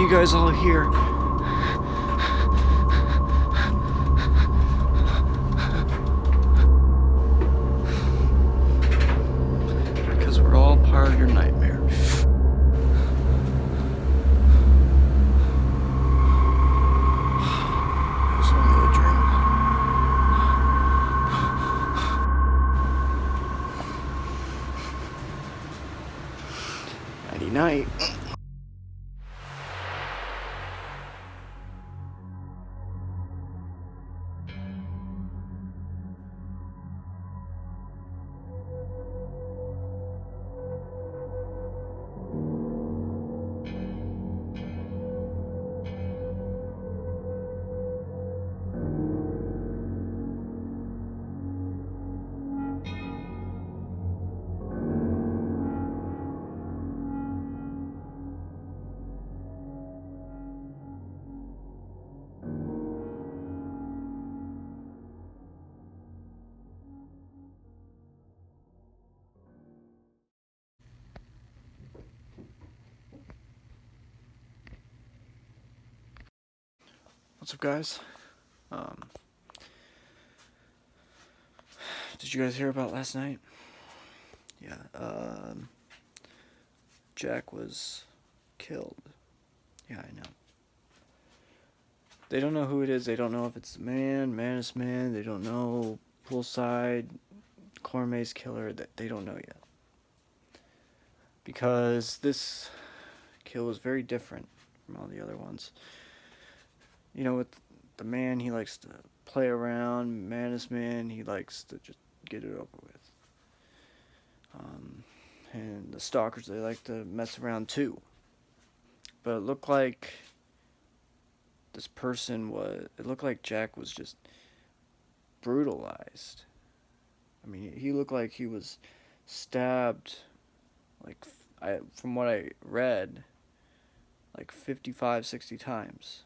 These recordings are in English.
you guys all here? Because we're all part of your nightmare. It was only a dream. Nighty night. What's up, guys? Did you guys hear about last night? Yeah, Jack was killed. Yeah, I know. They don't know who it is. They don't know if it's the Manus Man. They don't know Poolside, Corn Maze Killer. They don't know yet. Because this kill was very different from all the other ones. You know, with the man, he likes to play around. Manus Man, he likes to just get it over with. And the stalkers, they like to mess around too. But it looked like it looked like Jack was just brutalized. I mean, he looked like he was stabbed, like, from what I read, like 55, 60 times.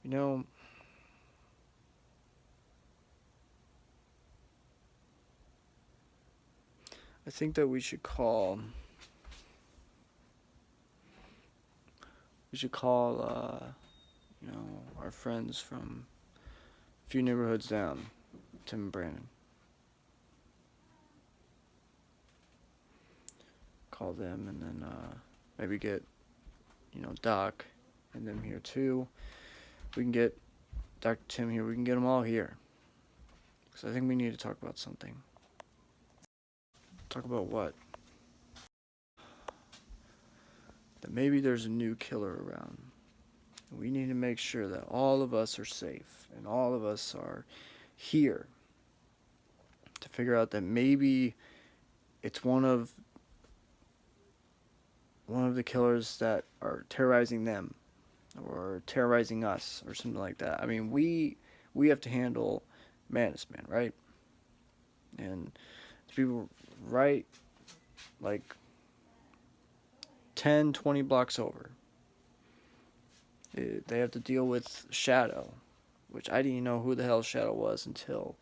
You know, I think that we should call you know, our friends from a few neighborhoods down, Tim and Brandon. Call them and then maybe get, you know, Doc and them here too. We can get Dr. Tim here. We can get them all here. Because I think we need to talk about something. Talk about what? That maybe there's a new killer around. We need to make sure that all of us are safe and all of us are here to figure out that maybe it's one of the killers that are terrorizing them or terrorizing us or something like that. I mean, we have to handle Manus Man, right? And the people right like 10, 20 blocks over, they have to deal with Shadow, which I didn't know who the hell Shadow was until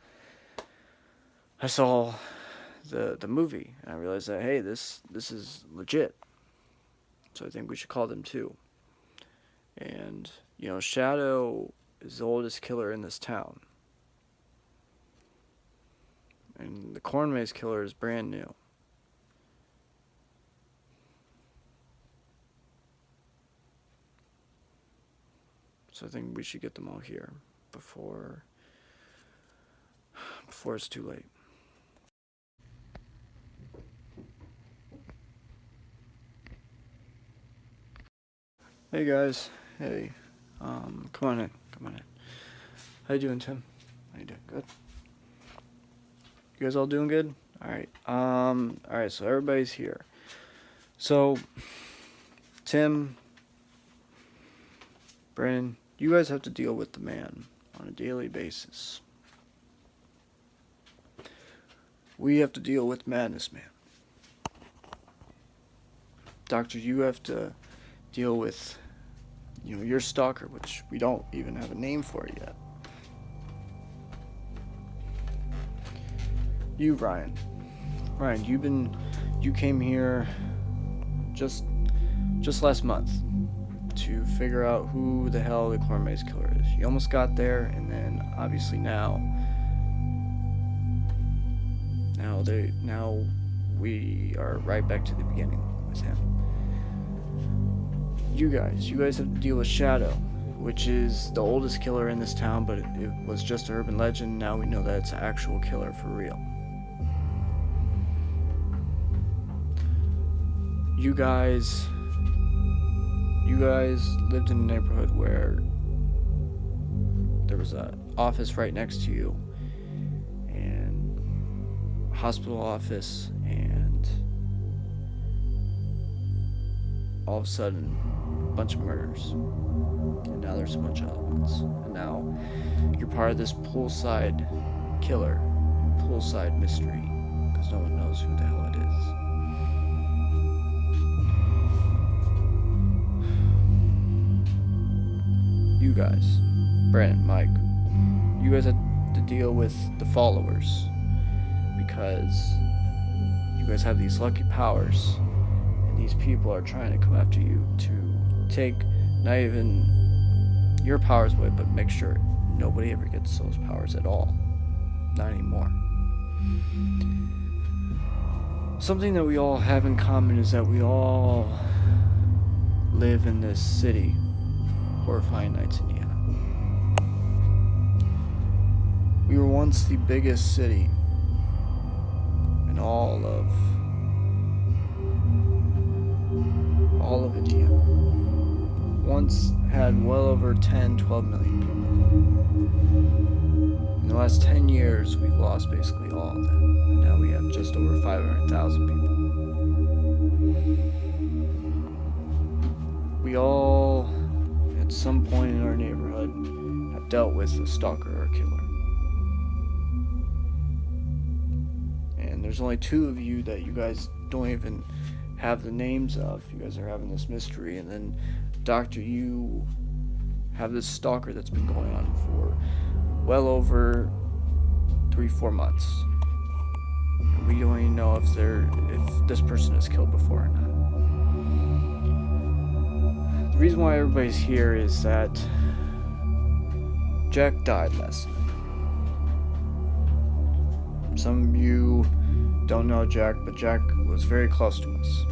I saw the movie, and I realized that, hey, this is legit. So I think we should call them too. And, you know, Shadow is the oldest killer in this town. And the Corn Maze Killer is brand new. So I think we should get them all here before it's too late. Hey guys, hey, come on in. How you doing, Tim? How you doing? Good. You guys all doing good? All right. So everybody's here. So, Tim, Brandon, you guys have to deal with the man on a daily basis. We have to deal with Madness Man. Doctor, you have to deal with, your stalker, which we don't even have a name for it yet. You, Ryan. Ryan, you came here just last month to figure out who the hell the Cormier's killer is. You almost got there, and then obviously now we are right back to the beginning with him. You guys have to deal with Shadow, which is the oldest killer in this town, but it was just an urban legend. Now we know that it's an actual killer for real. You guys lived in a neighborhood where there was an office right next to you, and a hospital office, and all of a sudden, a bunch of murders. And now there's a bunch of other ones. And now you're part of this poolside killer, poolside mystery, because no one knows who the hell it is. You guys, Brandon, Mike, you guys had to deal with the followers because you guys have these lucky powers, and these people are trying to come after you to take not even your powers away, but make sure nobody ever gets those powers at all. Not anymore. Something that we all have in common is that we all live in this city, Horrifying Nights, Indiana. We were once the biggest city in all of Indiana. Once had well over 10-12 million people. In the last 10 years, we've lost basically all of that. And now we have just over 500,000 people. We all, at some point in our neighborhood, have dealt with a stalker or killer. And there's only two of you that you guys don't even have the names of. You guys are having this mystery, and then Doctor, you have this stalker that's been going on for well over 3-4 months. And we don't even know if this person is killed before or not. The reason why everybody's here is that Jack died last night. Some of you don't know Jack, but Jack was very close to us.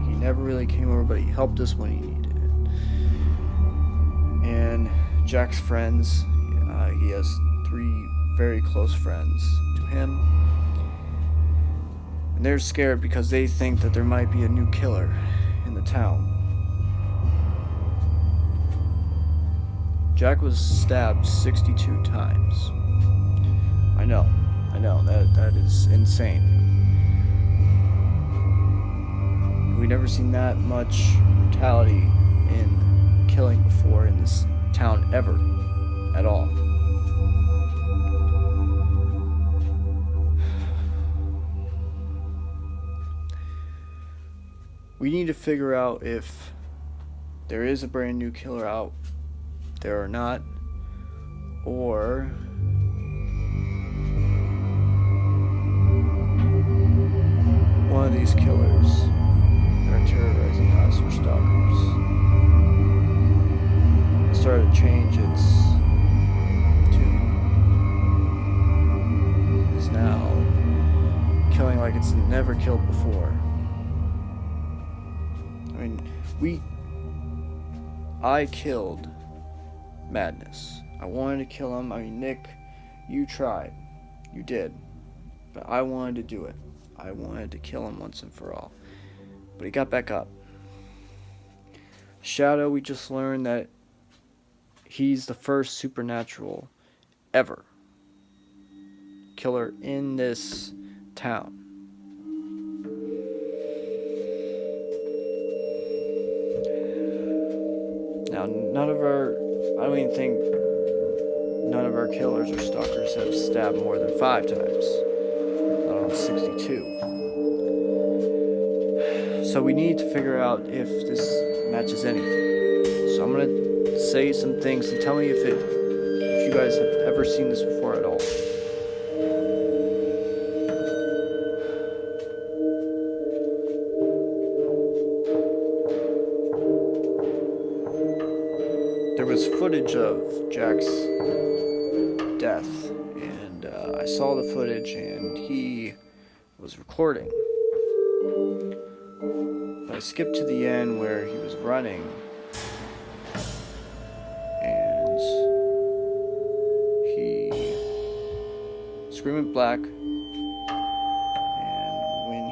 He never really came over, but he helped us when he needed it. And Jack's friends, he has 3 very close friends to him. And they're scared because they think that there might be a new killer in the town. Jack was stabbed 62 times. I know, that is insane. We've never seen that much brutality in killing before in this town ever, at all. We need to figure out if there is a brand new killer out there or not, or one of these killers that are terrorizing us or stalkers started to change its tune. Is now killing like it's never killed before. I mean, I killed Madness. I wanted to kill him. I mean, Nick, you tried. You did. But I wanted to do it. I wanted to kill him once and for all. But he got back up. Shadow, we just learned that he's the first supernatural ever killer in this town. Now, I don't even think none of our killers or stalkers have stabbed more than 5 times. Let alone 62. So we need to figure out if this matches anything. So I'm gonna say some things and tell me if you guys have ever seen this before at all. There was footage of Jack's death, and I saw the footage, and he was recording. But I skipped to the end where he was running, and he screamed black, and when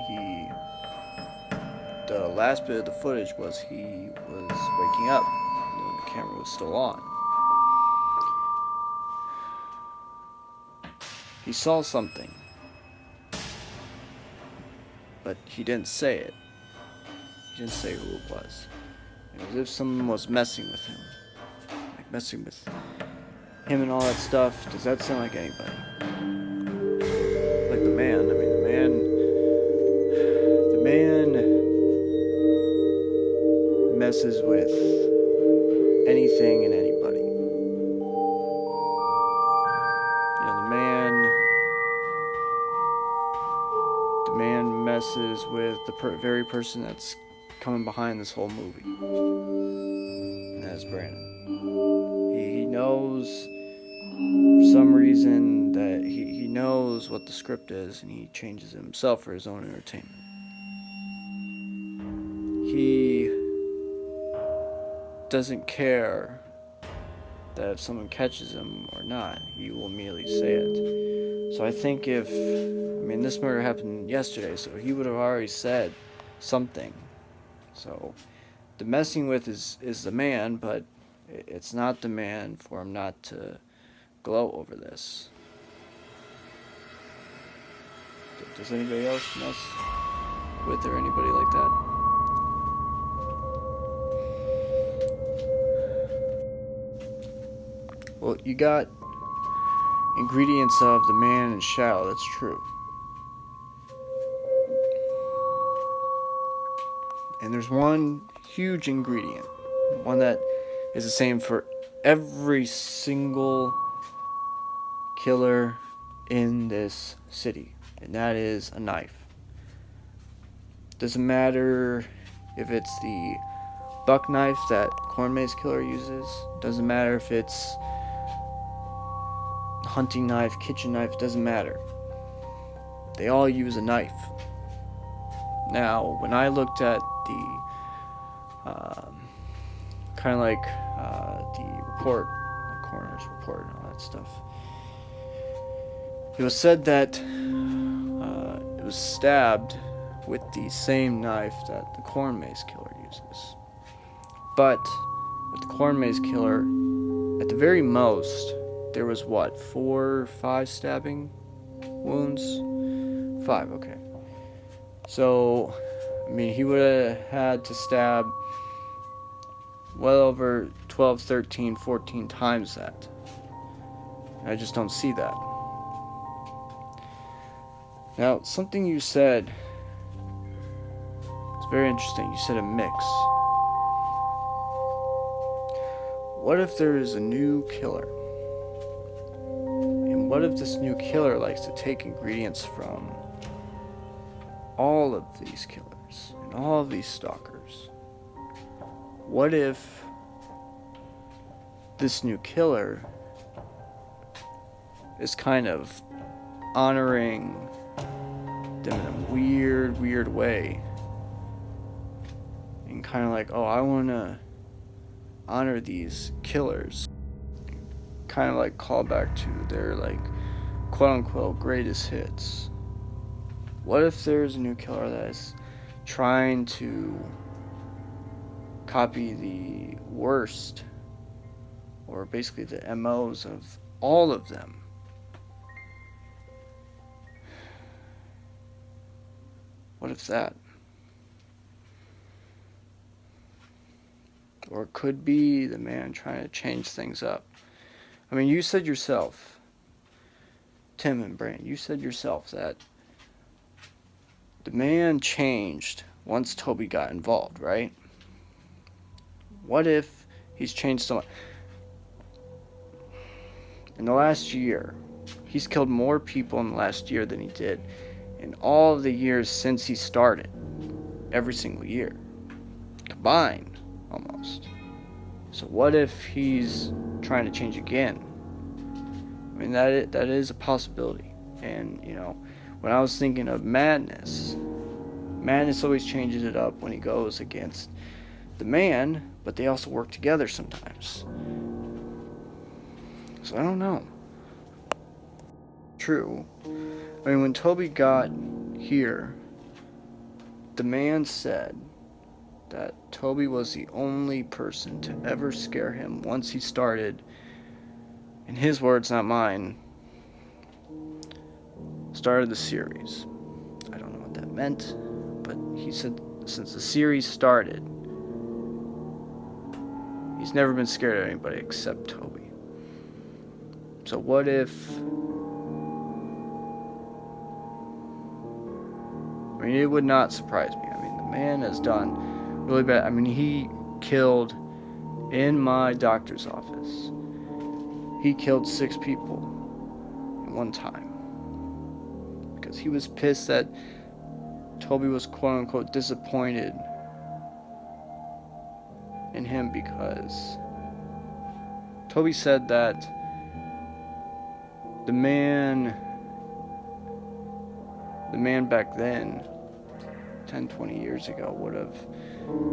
the last bit of the footage was he was waking up, and the camera was still on. He saw something, but he didn't say it. He didn't say who it was. It was as if someone was messing with him. Like messing with him and all that stuff. Does that sound like anybody? Like the man. I mean, the man messes with anything and anybody. You know, the man messes with the very person that's coming behind this whole movie. And that's Brandon. He knows, for some reason, that he knows what the script is, and he changes it himself for his own entertainment. He doesn't care that if someone catches him or not, he will immediately say it. So I think this murder happened yesterday, so he would have already said something. So the messing with is the man, but it's not the man for him not to gloat over this. Does anybody else mess with or anybody like that? Well, you got ingredients of the man and shadow, that's true. And there's one huge ingredient, one that is the same for every single killer in this city, and that is a knife. Doesn't matter if it's the buck knife that corn maze killer uses, doesn't matter if it's hunting knife, kitchen knife, it doesn't matter. They all use a knife. Now, when I looked at the kind of like the report, the coroner's report and all that stuff, it was said that it was stabbed with the same knife that the corn maze killer uses. But with the corn maze killer, at the very most, there was 4 or 5 stabbing wounds? 5, okay. So, he would have had to stab well over 12, 13, 14 times that. I just don't see that. Now, something you said, it's very interesting. You said a mix. What if there is a new killer? And what if this new killer likes to take ingredients from all of these killers and all of these stalkers? What if this new killer is kind of honoring them in a weird way, and kind of like, oh, I want to honor these killers, kind of like call back to their like quote-unquote greatest hits? What if there's a new killer that is trying to copy the worst, or basically the MOs of all of them? What if that? Or it could be the man trying to change things up. You said yourself, Tim and Brandon, you said yourself that the man changed once Toby got involved, right? What if He's changed so much. In the last year, he's killed more people in the last year than he did in all of the years since he started. Every single year. Combined, almost. So what if he's trying to change again? I mean, that is a possibility. And, you know, when I was thinking of Madness always changes it up when he goes against the man, but they also work together sometimes. So I don't know. True. I mean, when Toby got here, the man said that Toby was the only person to ever scare him once he started, in his words, not mine, started the series. I don't know what that meant, but he said since the series started, he's never been scared of anybody except Toby. So what if... I mean, it would not surprise me. I mean, the man has done really bad. I mean, he killed in my doctor's office. He killed 6 people in one time. Because he was pissed that Toby was quote unquote disappointed in him because Toby said that the man back then, 10, 20 years ago, would have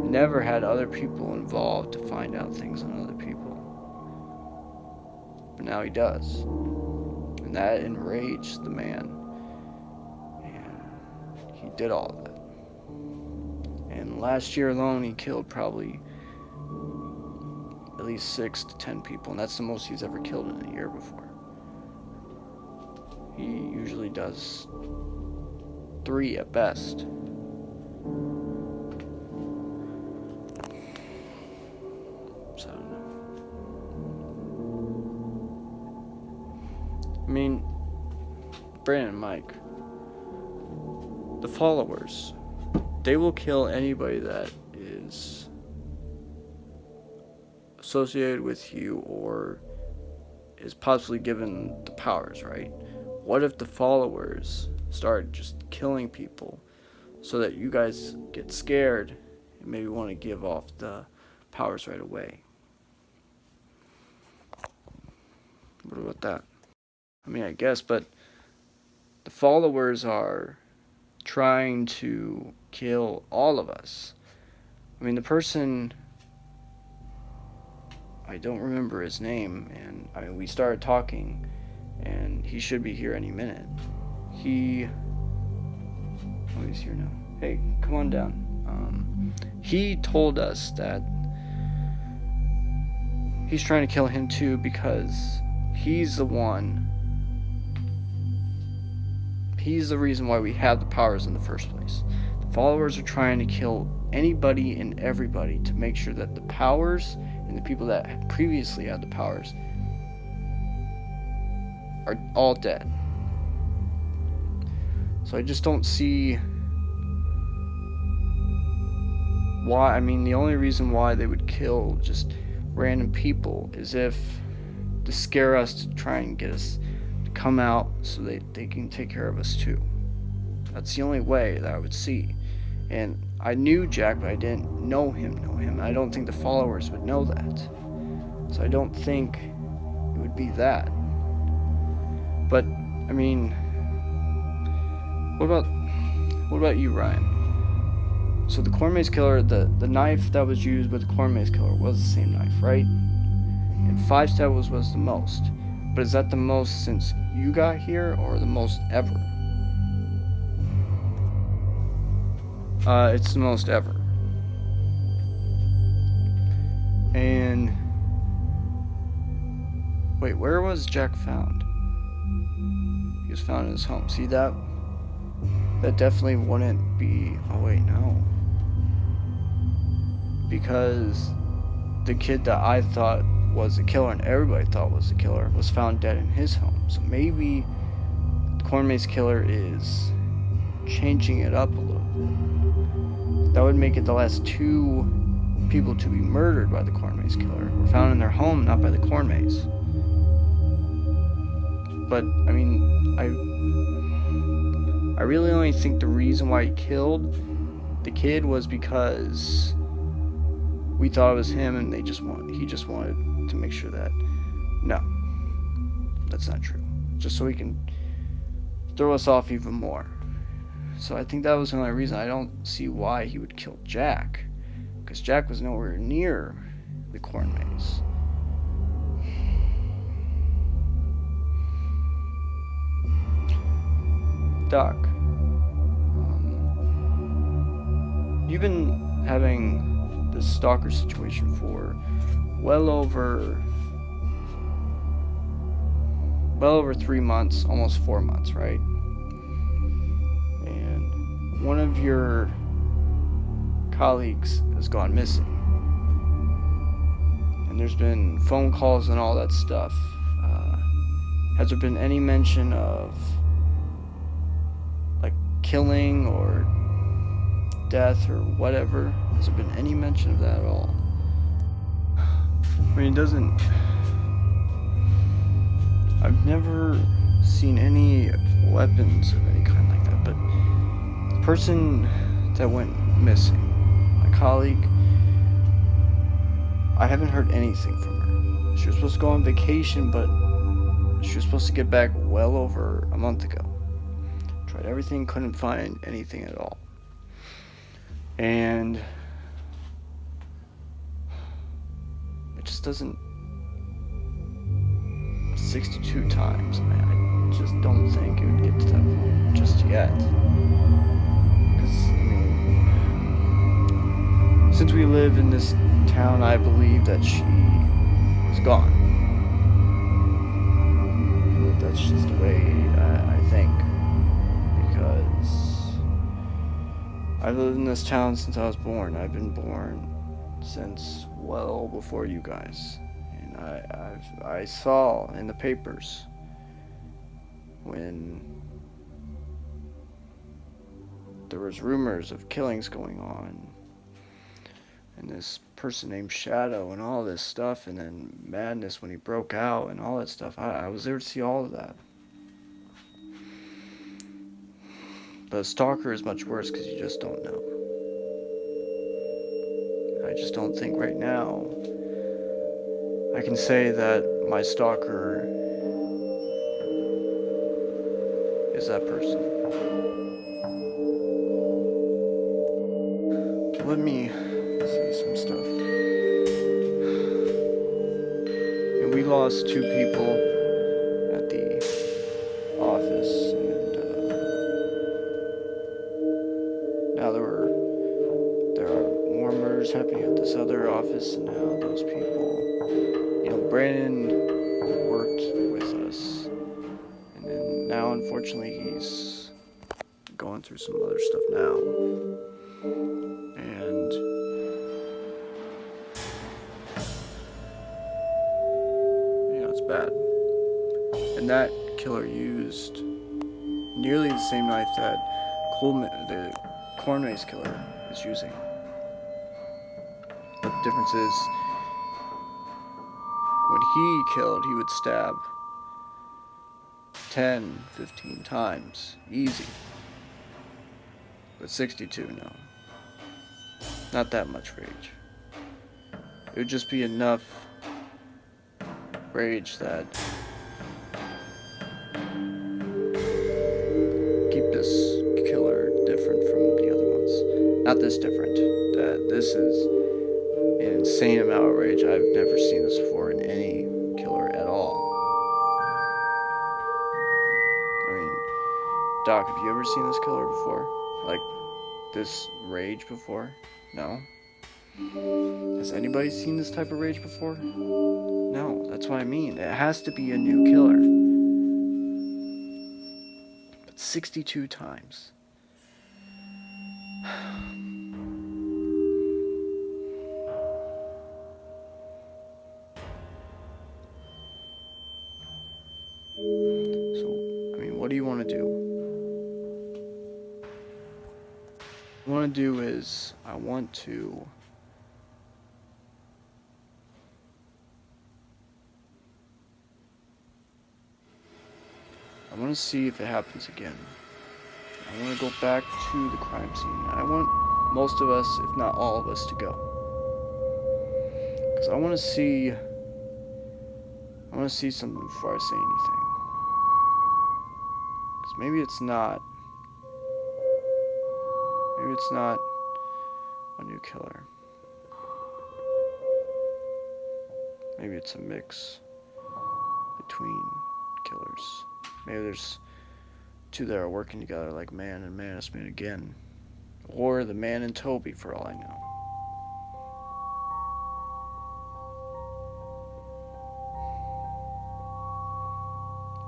never had other people involved to find out things on other people. But now he does. And that enraged the man. And he did all of that. And last year alone, he killed probably at least 6 to 10 people. And that's the most he's ever killed in a year before. He usually does 3 at best. So, I don't know. I mean, Brandon and Mike, the followers, they will kill anybody that is associated with you or is possibly given the powers, right? What if the followers start just killing people so that you guys get scared and maybe want to give off the powers right away? What about that? I mean, I guess, but the followers are trying to kill all of us. I mean, the person, I don't remember his name, and I mean, we started talking, and he should be here any minute. He's here now. Hey, come on down. He told us that he's trying to kill him too because he's the reason why we have the powers in the first place. The followers are trying to kill anybody and everybody to make sure that the powers and the people that previously had the powers are all dead. So I just don't see why. I mean, the only reason why they would kill just random people is if to scare us, to try and get us to come out so they can take care of us too. That's the only way that I would see. And I knew Jack, but I didn't know him. I don't think the followers would know that. So I don't think it would be that. But, I mean, what about you, Ryan? So the corn maze killer, the knife that was used with the corn maze killer was the same knife, right? And 5 stabs was the most. But is that the most since you got here, or the most ever? It's the most ever. And wait, where was Jack found? He was found in his home. See that? That definitely wouldn't be... Oh wait, no. Because the kid that I thought was the killer and everybody thought was the killer was found dead in his home. So maybe the corn maze killer is changing it up a little bit. That would make it the last 2 people to be murdered by the corn maze killer were found in their home, not by the corn maze. But, I mean, I really only think the reason why he killed the kid was because we thought it was him and he just wanted to make sure that, no, that's not true. Just so he can throw us off even more. So I think that was the only reason. I don't see why he would kill Jack, because Jack was nowhere near the corn maze. Doc, you've been having this stalker situation for well over 3 months, almost 4 months, right? And one of your colleagues has gone missing. And there's been phone calls and all that stuff. Has there been any mention of like killing or death or whatever? Has there been any mention of that at all? I mean, it doesn't... I've never seen any weapons of any kind like that, but the person that went missing, my colleague, I haven't heard anything from her. She was supposed to go on vacation, but she was supposed to get back well over a month ago. Tried everything, couldn't find anything at all. And it just doesn't... 62 times, man. I just don't think it would get to that point just yet. Because, I mean, since we live in this town, I believe that she is gone. That's just the way I think. Because I've lived in this town since I was born. I've been born since well before you guys. I saw in the papers when there was rumors of killings going on and this person named Shadow and all this stuff, and then Madness when he broke out and all that stuff. I was there to see all of that. But a stalker is much worse because you just don't know. I just don't think right now I can say that my stalker is that person. Let me see some stuff. And we lost 2 people at the office, and now there are more murders happening at this other office, and now those people... Brandon worked with us, and then now unfortunately he's going through some other stuff now, and it's bad. And that killer used nearly the same knife that the corn maze killer is using. But the difference is, when he killed, he would stab 10, 15 times. Easy. But 62, no. Not that much rage. It would just be enough rage that keep this killer different from the other ones. Not this different. That this is an insane amount of rage. I've never seen this before in any killer at all. I mean, Doc, have you ever seen this killer before? Like, this rage before? No? Has anybody seen this type of rage before? No, that's what I mean. It has to be a new killer. But 62 times. What do you want to do? What I want to do is I want to want to see if it happens again. I want to go back to the crime scene. I want most of us, if not all of us, to go. Because I want to see something before I say anything. Because maybe it's not a new killer. Maybe it's a mix between killers. Maybe there's two that are working together, like Man and Manus meet again. Or the Man and Toby, for all I know.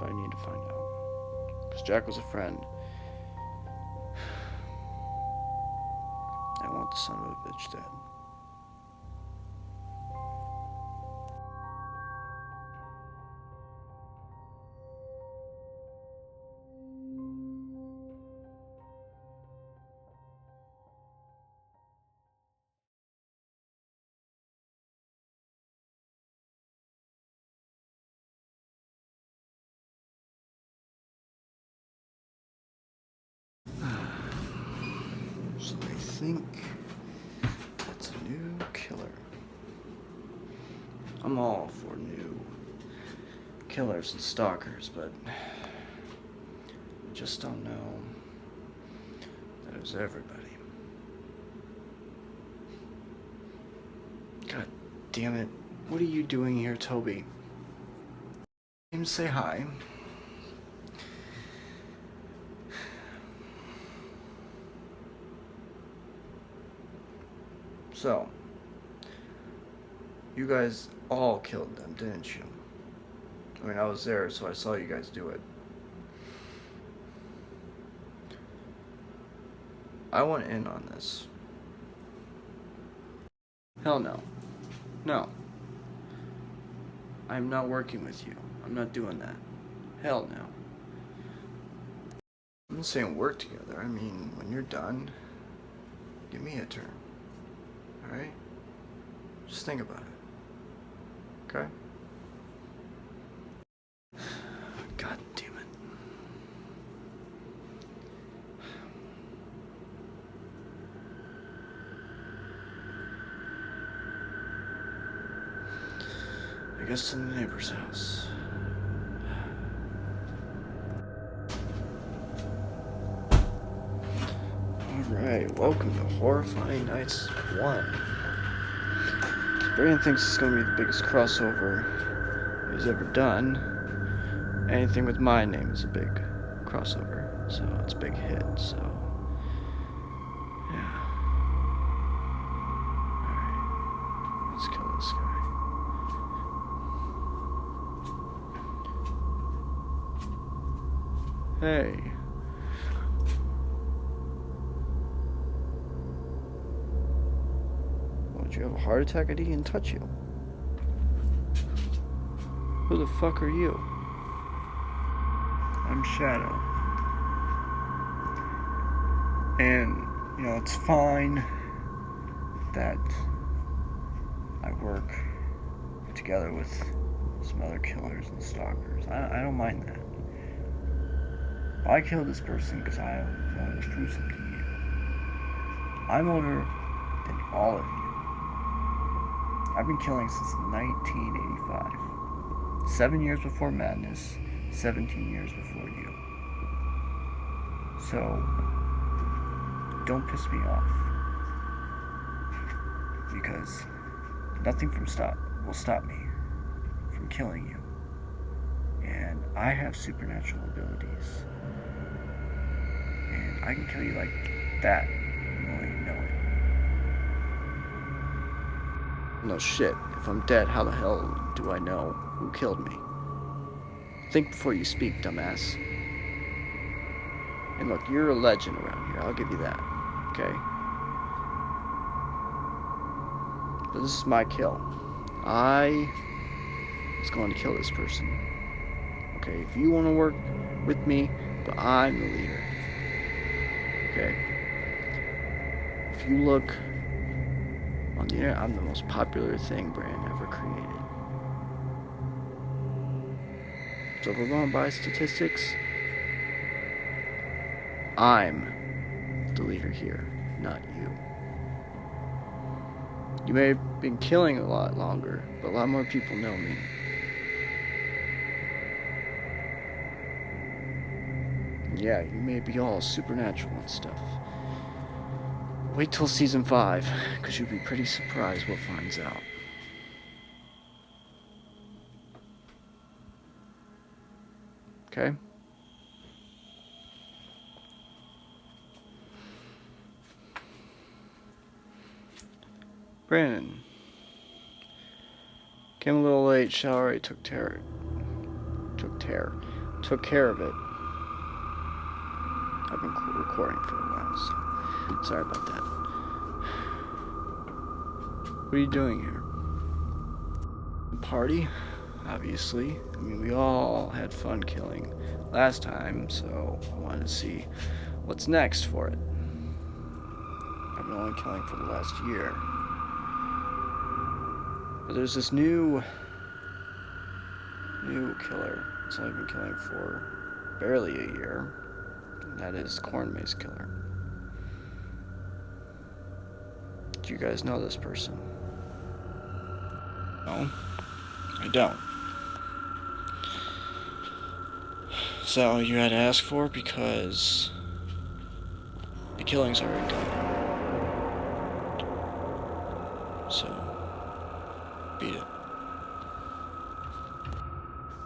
But I need to find out. Because Jack was a friend. I want the son of a bitch dead. So I think that's a new killer. I'm all for new killers and stalkers, but I just don't know that it was everybody. God damn it. What are you doing here, Toby? Came to say hi. So, you guys all killed them, didn't you? I mean, I was there, so I saw you guys do it. I want in on this. Hell no. No. I'm not working with you. I'm not doing that. Hell no. I'm not saying work together. I mean, when you're done, give me a turn. Alright? Just think about it. Okay? God damn it. I guess in the neighbor's house. Alright, welcome to Horrifying Nights 1. Brian thinks it's going to be the biggest crossover he's ever done. Anything with my name is a big crossover, so it's a big hit, so yeah. Alright, let's kill this guy. Hey. Did you have a heart attack? I didn't even touch you. Who the fuck are you? I'm Shadow. And, you know, it's fine that I work together with some other killers and stalkers. I don't mind that. I killed this person because I wanted to prove something to you. I'm older than all of you. I've been killing since 1985. 7 years before Madness, 17 years before you. So, don't piss me off. Because nothing will stop me from killing you. And I have supernatural abilities. And I can kill you like that. You won't even know it. No shit. If I'm dead, how the hell do I know who killed me? Think before you speak, dumbass. And look, you're a legend around here. I'll give you that. Okay? But this is my kill. I was going to kill this person. Okay? If you want to work with me, but I'm the leader. Okay? If you look on the internet, I'm the most popular thing Brand ever created. So if we're going by statistics, I'm the leader here, not you. You may have been killing a lot longer, but a lot more people know me. Yeah, you may be all supernatural and stuff. Wait till season 5, because you'll be pretty surprised what finds out. Okay? Brandon. Came a little late, Shell already took care of it. I've been recording for a while, so sorry about that. What are you doing here? Party? Obviously. I mean, we all had fun killing last time, so I wanted to see what's next for it. I've been only killing for the last year. But there's this new killer. It's only been killing for barely a year. And that is Corn Maze Killer. Do you guys know this person? No, I don't. Is that all you had to ask for? Because the killing's already done. So, beat it.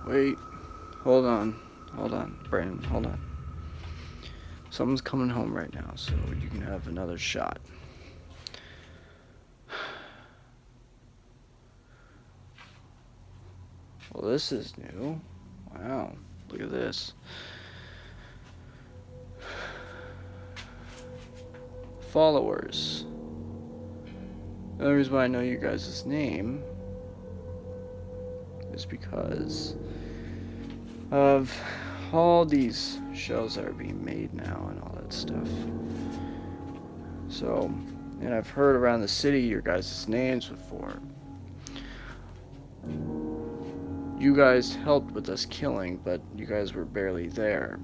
Wait, hold on, Brandon, hold on. Someone's coming home right now, so you can have another shot. Well, this is new. Wow, look at this. Followers. The only reason why I know you guys' name is because of all these shows that are being made now and all that stuff. So, and I've heard around the city your guys' names before. You guys helped with us killing, but you guys were barely there.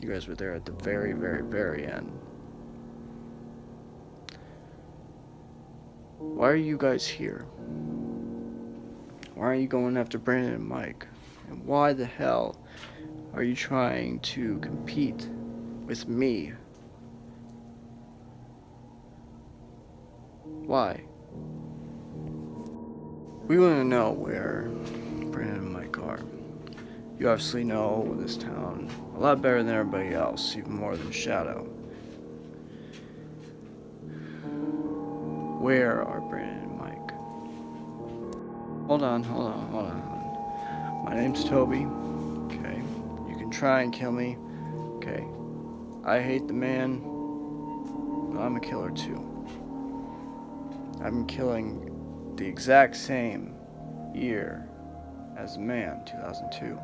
You guys were there at the very, very, very end. Why are you guys here? Why are you going after Brandon and Mike? And why the hell are you trying to compete with me? Why? We want to know where Brandon and Mike are. You obviously know this town a lot better than everybody else, even more than Shadow. Where are Brandon and Mike? Hold on. My name's Toby. Okay. You can try and kill me. Okay. I hate the man, but I'm a killer too. I've been killing the exact same year as the man, 2002.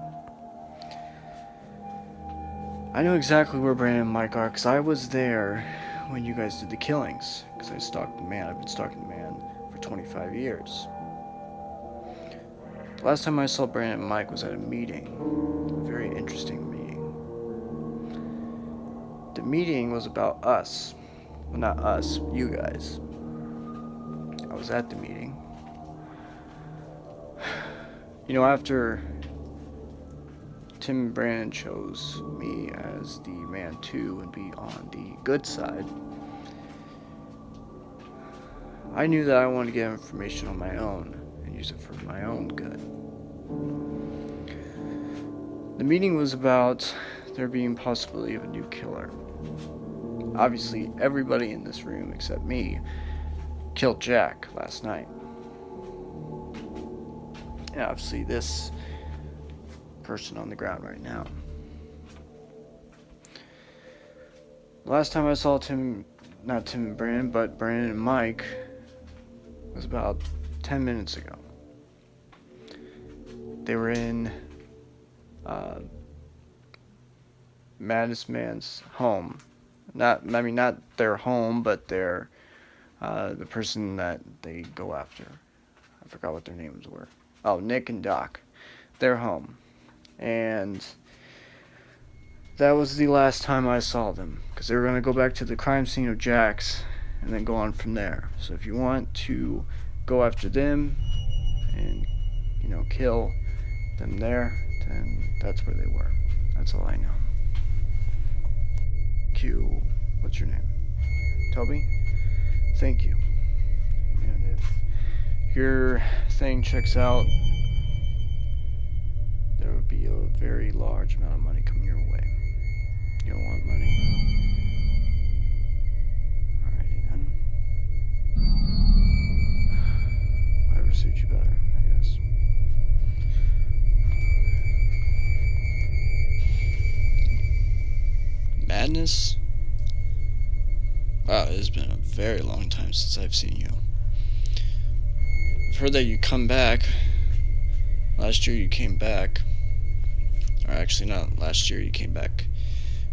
I know exactly where Brandon and Mike are because I was there when you guys did the killings. Because I stalked the man. I've been stalking the man for 25 years. The last time I saw Brandon and Mike was at a meeting. A very interesting meeting. The meeting was about us. Well, not us, you guys. I was at the meeting. You know, after Tim and Brandon chose me as the man 2 and be on the good side, I knew that I wanted to get information on my own and use it for my own good. The meeting was about there being possibility of a new killer. Obviously, everybody in this room except me killed Jack last night. And obviously this person on the ground right now. Last time I saw not Tim and Brandon, but Brandon and Mike was about 10 minutes ago. They were in Madness Man's home. Not their home, but their the person that they go after. I forgot what their names were. Oh, Nick and Doc. Their home. And that was the last time I saw them, because they were going to go back to the crime scene of Jack's and then go on from there. So if you want to go after them and, kill them there, then that's where they were. That's all I know. Q, what's your name? Toby? Thank you. And if your thing checks out, there would be a very large amount of money coming your way. You don't want money? Alrighty then. Whatever suits you better, I guess. Madness? Wow, it has been a very long time since I've seen you. I've heard that you come back. Last year you came back. Or actually not last year, you came back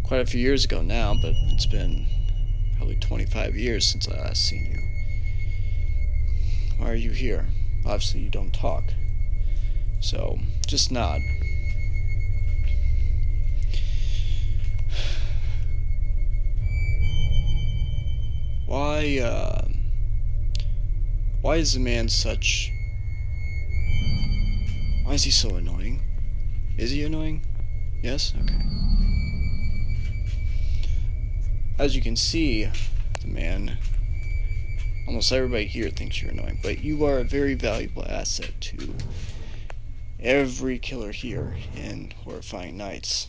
quite a few years ago now, but it's been probably 25 years since I last seen you. Why are you here? Obviously you don't talk. So, just nod. Why is the man such... Why is he so annoying? Is he annoying? Yes? Okay. As you can see, the man... Almost everybody here thinks you're annoying, but you are a very valuable asset to every killer here in Horrifying Nights.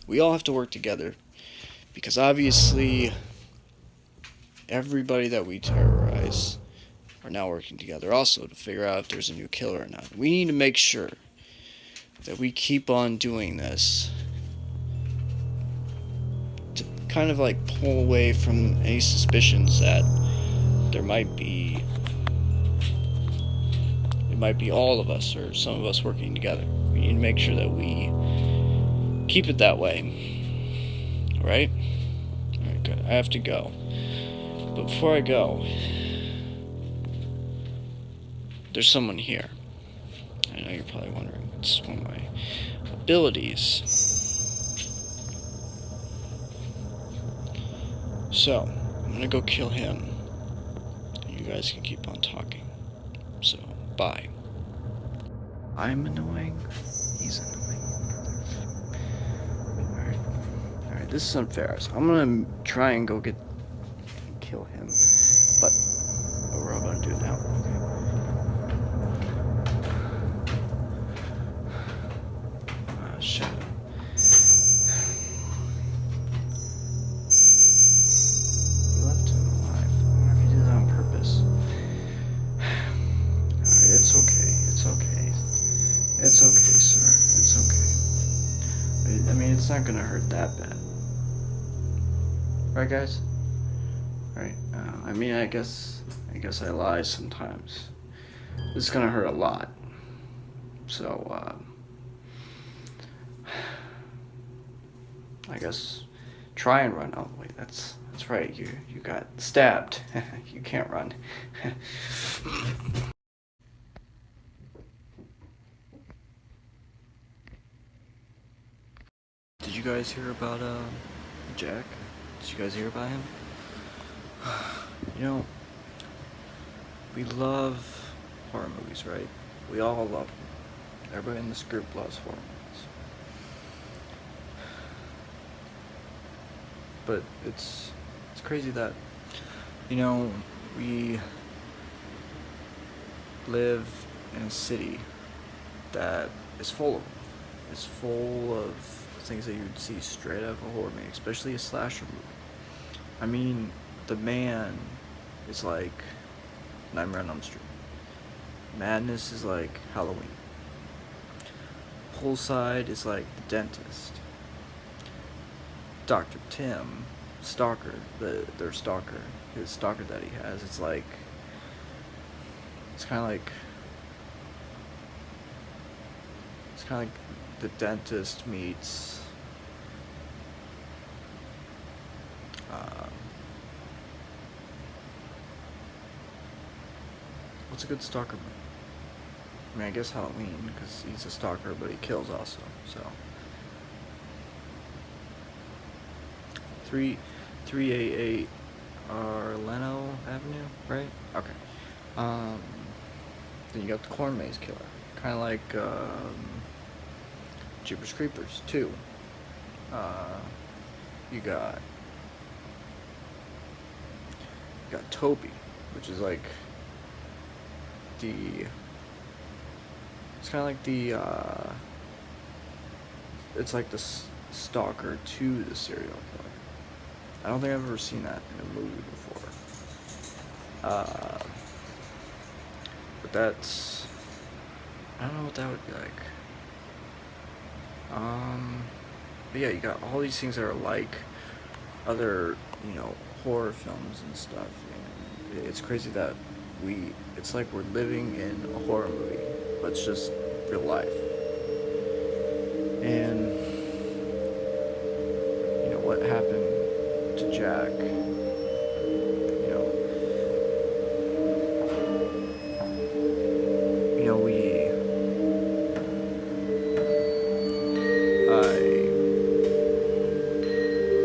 We all have to work together, because obviously everybody that we terrorize are now working together also to figure out if there's a new killer or not. We need to make sure that we keep on doing this to kind of like pull away from any suspicions that there might be, it might be all of us or some of us working together. We need to make sure that we keep it that way. Alright? Alright, good. I have to go. But before I go, there's someone here. I know you're probably wondering, what's one of my abilities? So, I'm gonna go kill him. And you guys can keep on talking. So, bye. I'm annoying. He's annoying. Alright, this is unfair. So I'm gonna try and go kill him. But we're all gonna do it now. Shadow. You left him alive. I wonder if you did that on purpose. Alright, it's okay. It's okay. It's okay, sir. It's okay. I mean, it's not gonna hurt that bad. Right, guys? Right. I mean, I guess I lie sometimes. It's gonna hurt a lot. So, I guess try and run. Oh wait, that's right. You got stabbed. You can't run. Did you guys hear about Jack? Did you guys hear about him? We love horror movies, right? We all love them. Everybody in this group loves horror movies. But it's crazy that, we live in a city that is full of them. It's full of things that you'd see straight out of a horror movie, especially a slasher movie. I mean, the man is like Nightmare on Elm Street. Madness is like Halloween. Poolside is like The Dentist. Dr. Tim, Stalker, their stalker, his stalker that he has, it's kind of like The Dentist meets what's a good stalker movie? I mean, I guess Halloween, because he's a stalker, but he kills also, so 388 Arleno Avenue, right? Okay. Then you got the Corn Maze Killer, kind of like Jeepers Creepers 2. You got Toby, which is like it's kind of like it's like the stalker to the serial killer. I don't think I've ever seen that in a movie before. But that's, I don't know what that would be like. But yeah, you got all these things that are like other, horror films and stuff. And it's crazy that it's like we're living in a horror movie, but it's just real life. And, what happened to Jack,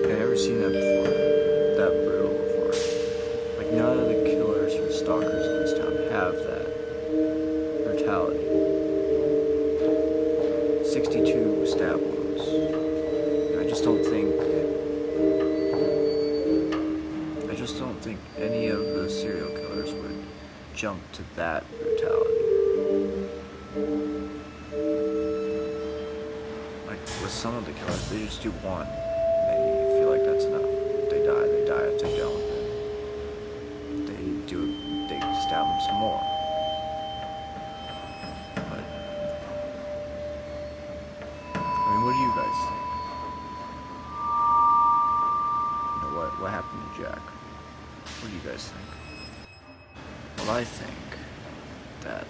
I've never seen that before, that brutal before. Like, none of the killers or stalkers in this town have that brutality. 62 stab wounds. I just don't think any of the serial killers would jump to that brutality. Like, with some of the killers, they just do one. They feel like that's enough. If they die, they die. If they don't, then they stab them some more. But, what do you guys think? What happened to Jack? What do you guys think? Well, I think that,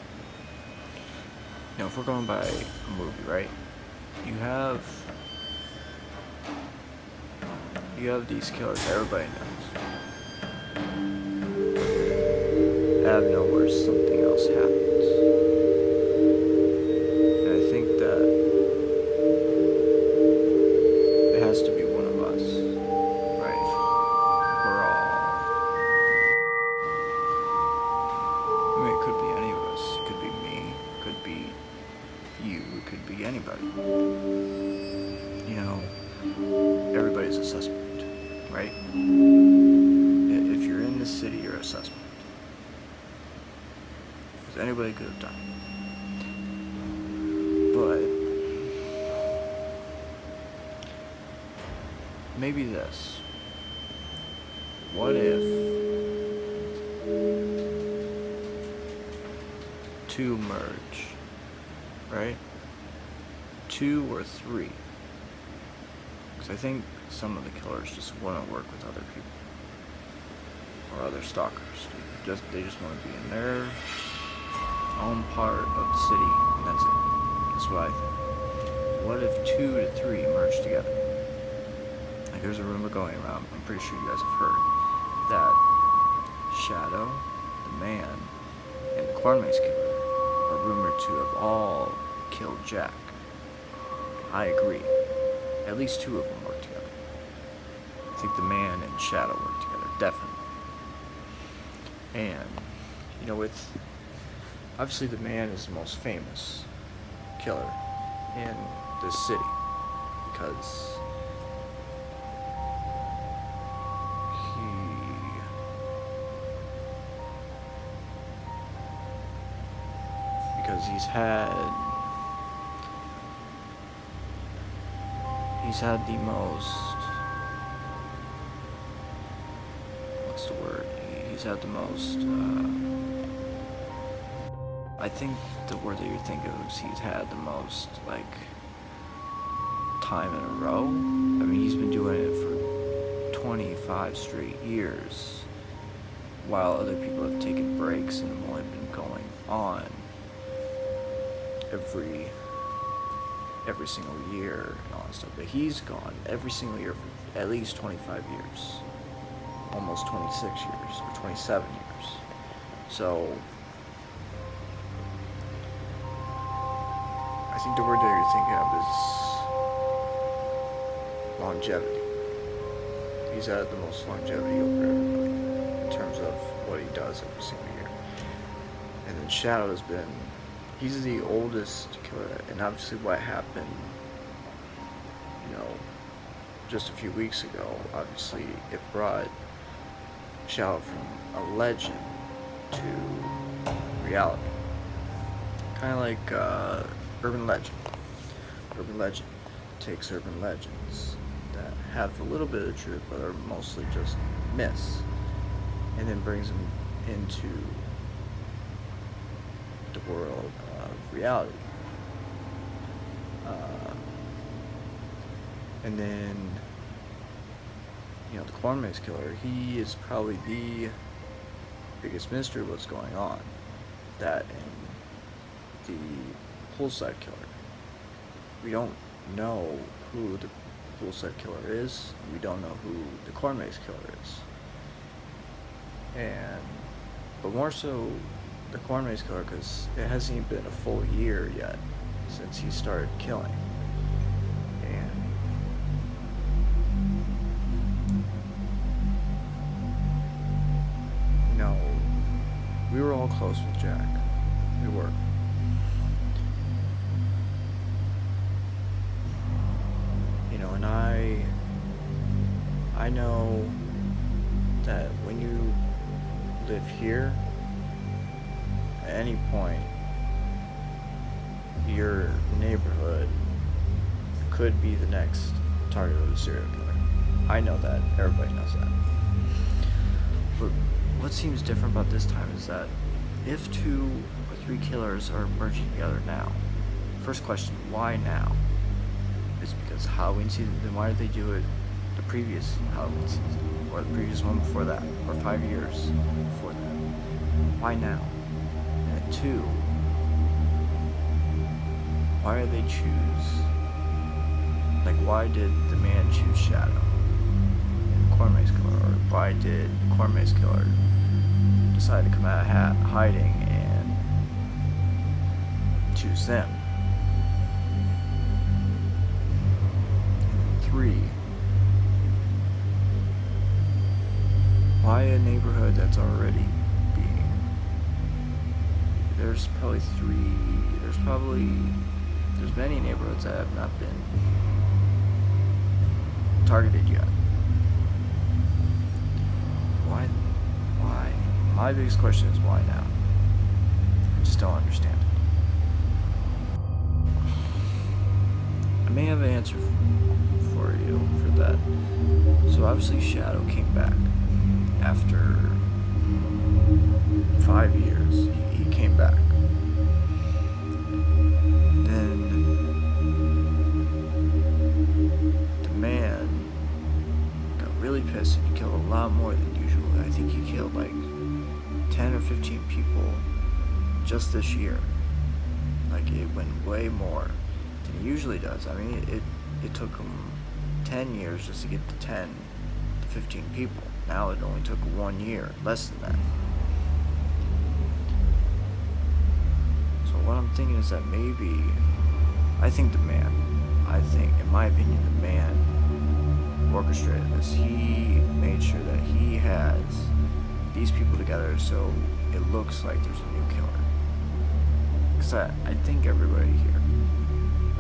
if we're going by a movie, right? You have these killers everybody knows. Out of nowhere, something else happens. And I think that it has to be one of us, right? It could be any of us. It could be me. It could be you. It could be anybody. Everybody's a suspect, right? If you're in the city, you're a suspect. Because anybody could have done it. But maybe this. What if two merge, right? 2 or 3. Because I think some of the killers just want to work with other people or other stalkers. They just want to be in their own part of the city, and that's it. That's what I think. What if 2 to 3 merge together? Like, there's a rumor going around, I'm pretty sure you guys have heard, that Shadow, the man, and the Corn Maze Killer are rumored to have all killed Jack. I agree. At least 2 of them work together. I think the man and Shadow work together, definitely. And, obviously the man is the most famous killer in this city, because he's had the most, what's the word? He's had the most, I think the word that you're thinking of is he's had the most, time in a row. He's been doing it for 25 straight years, while other people have taken breaks and have only been going on every single year and all that stuff. But he's gone every single year for at least 25 years. Almost 26 years, or 27 years. So, I think the word that you're thinking of is longevity. he's had the most longevity over everybody in terms of what he does every single year. And then Shadow has been, he's the oldest killer, and obviously what happened, you know, just a few weeks ago, obviously it brought Shadow from a legend to reality. Kind of like urban legend. Urban legend takes urban legends that have a little bit of truth but are mostly just myths, and then brings them into the world of reality. And then, you know, the corn maze killer, he is probably the biggest mystery of what's going on. That and the poolside killer. We don't know who the poolside killer is. We don't know who the corn maze killer is. But more so the corn maze killer, because it hasn't even been a full year yet since he started killing. And you know, we were all close with Jack. We were. You know, and I know that when you live here, at any point, your neighborhood could be the next target of a serial killer. I know that. Everybody knows that. But what seems different about this time is that if 2 or 3 killers are merging together now, first question, why now? It's because Halloween season. Then why did they do it the previous Halloween season, or the previous one before that, or 5 years before that? Why now? And 2, why did they choose? Like, why did the man choose Shadow and the corn maze killer, or why did the corn maze killer decide to come out of hiding and choose them? 3, why a neighborhood that's already being, there's many neighborhoods that have not been targeted yet. Why? My biggest question is why now? I just don't understand it. I may have an answer for you for that. So obviously Shadow came back after 5 years. He came back. Then the man got really pissed and he killed a lot more than usual. I think he killed like 10 or 15 people just this year. Like, it went way more than he usually does. I mean, it took him 10 years just to get to 10 to 15 people. Now it only took 1 year, less than that. So what I'm thinking is that maybe, in my opinion, the man orchestrated this. He made sure that he has these people together so it looks like there's a new killer. Because I think everybody here,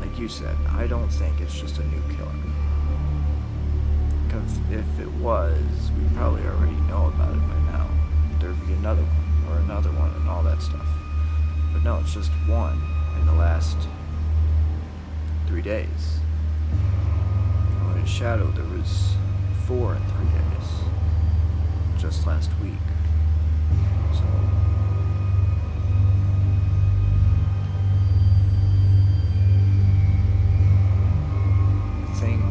like you said, I don't think it's just a new killer. Because if it was, we probably already know about it by now. There'd be another one, or another one, and all that stuff. But no, it's just one in the last 3 days. When in Shadow, there was 4 in 3 days. Just last week. So I think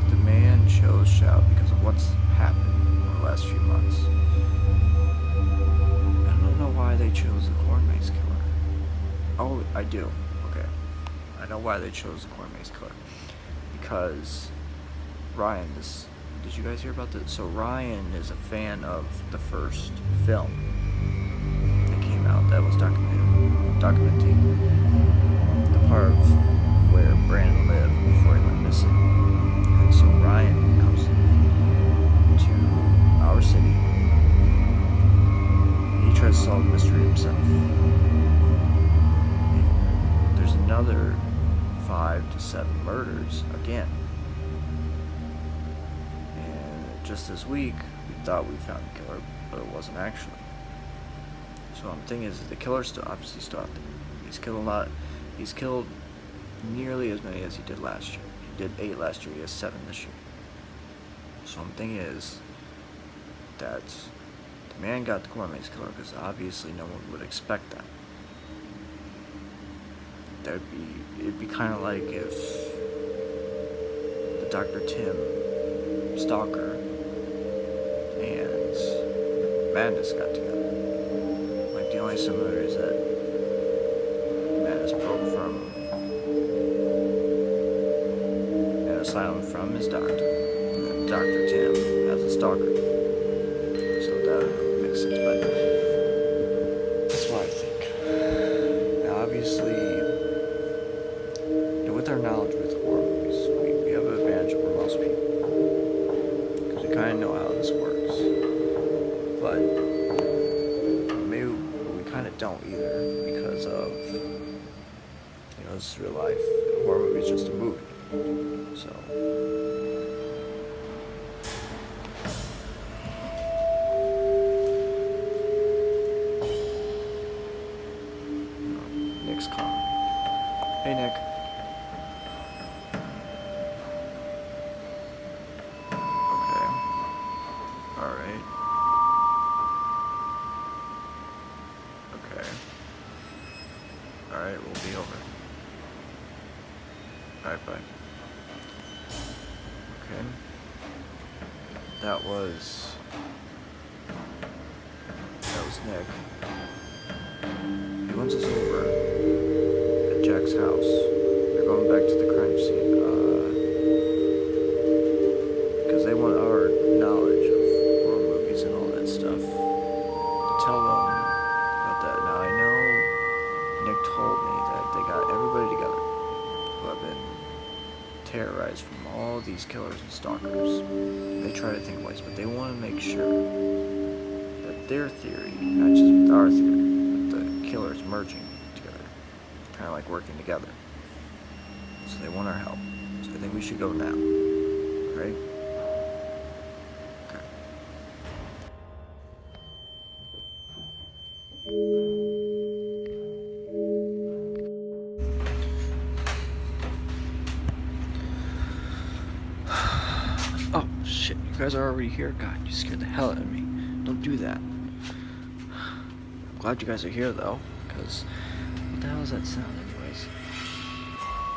the man chose Shadow because of what's happened in the last few months. I don't know why they chose the corn maze killer. Oh, I do. Okay. I know why they chose the corn maze killer. Because Ryan, did you guys hear about this? So Ryan is a fan of the first film that came out that was documenting the part of where Brandon lived before he went missing. just this week, we thought we found the killer, but it wasn't actually. So I'm thinking is the killer's still obviously still out there. He's killed a lot. He's killed nearly as many as he did last year. He did 8 last year. He has 7 this year. So I'm thinking is that the man got the corn maze killer because obviously no one would expect that. It'd be kind of like if the Dr. Tim stalker and Madness got together. Like the only similarity is that Madness broke from an asylum from his doctor, and Dr. Tim as a stalker. So that would make sense, but that's what I think. Now obviously, with our knowledge with horror movies, we have an advantage over most people because we kind of know how this works, but maybe we kind of don't either because of, this is real life. A horror movie is just a movie, so Nick's calling. Hey Nick. Alright, we'll be over. Alright, bye. Okay. That was Nick. He wants us over at Jack's house. They're going back to the crime scene. Because they want our knowledge of horror movies and all that stuff. Tell them about that. Now I know Nick told me that they got everybody together who have been terrorized from all these killers and stalkers. They try to think ways, but they want to make sure that their theory, not just with our theory, but the killers merging together, kind of like working together. So they want our help. So I think we should go now. Right? Oh, shit, you guys are already here? God, you scared the hell out of me. Don't do that. I'm glad you guys are here, though, because what the hell is that sound, anyways?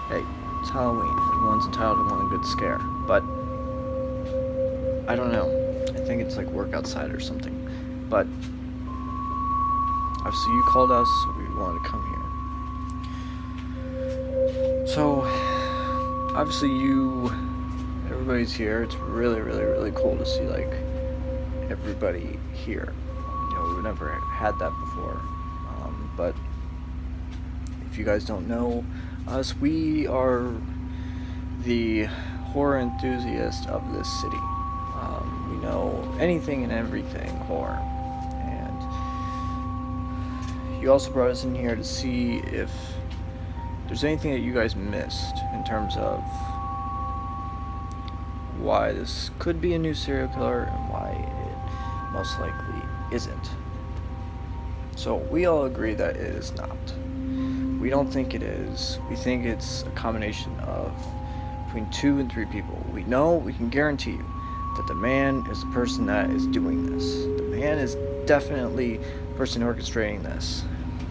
Hey, it's Halloween. Everyone's entitled to one good scare, but I don't know. I think it's like work outside or something, but obviously you called us, so we wanted to come here. So, obviously everybody's here. It's really, really, really cool to see, like, everybody here. We've never had that before. But if you guys don't know us, we are the horror enthusiast of this city. We know anything and everything horror. And you also brought us in here to see if there's anything that you guys missed in terms of why this could be a new serial killer and why it most likely isn't. So we all agree that it is not. We don't think it is. We think it's a combination of between 2 and 3 people. We can guarantee you that the man is the person that is doing this. The man is definitely the person orchestrating this,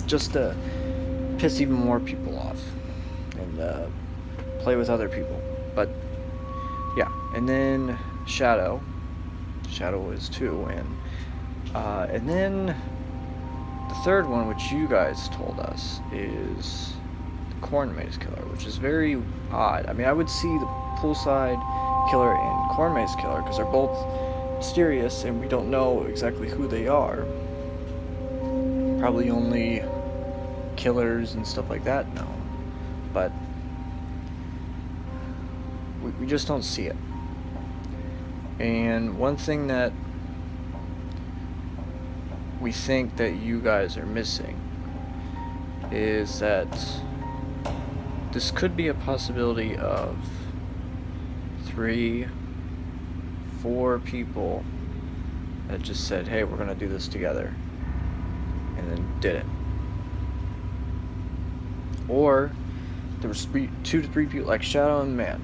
just to piss even more people off and play with other people. But yeah, and then Shadow is too, and then the third one, which you guys told us, is the corn maze killer, which is very odd. I mean, I would see the poolside killer and corn maze killer because they're both mysterious and we don't know exactly who they are. Probably only killers and stuff like that know, but we just don't see it. And one thing that we think that you guys are missing is that this could be a possibility of 3, 4 people that just said, hey, we're gonna do this together, and then did it. Or there was 2 to 3 people, like Shadow and Man.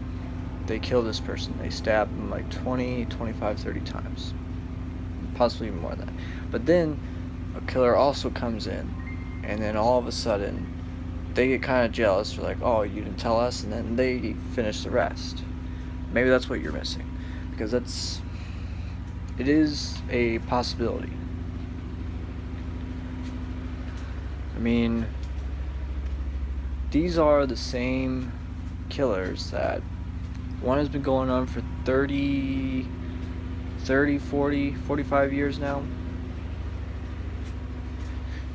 They kill this person. They stab him like 20, 25, 30 times. Possibly even more than that. But then a killer also comes in, and then all of a sudden they get kind of jealous. They're like, oh, you didn't tell us, and then they finish the rest. Maybe that's what you're missing, because it is a possibility. I mean, these are the same killers that one has been going on for 30, 40, 45 years now.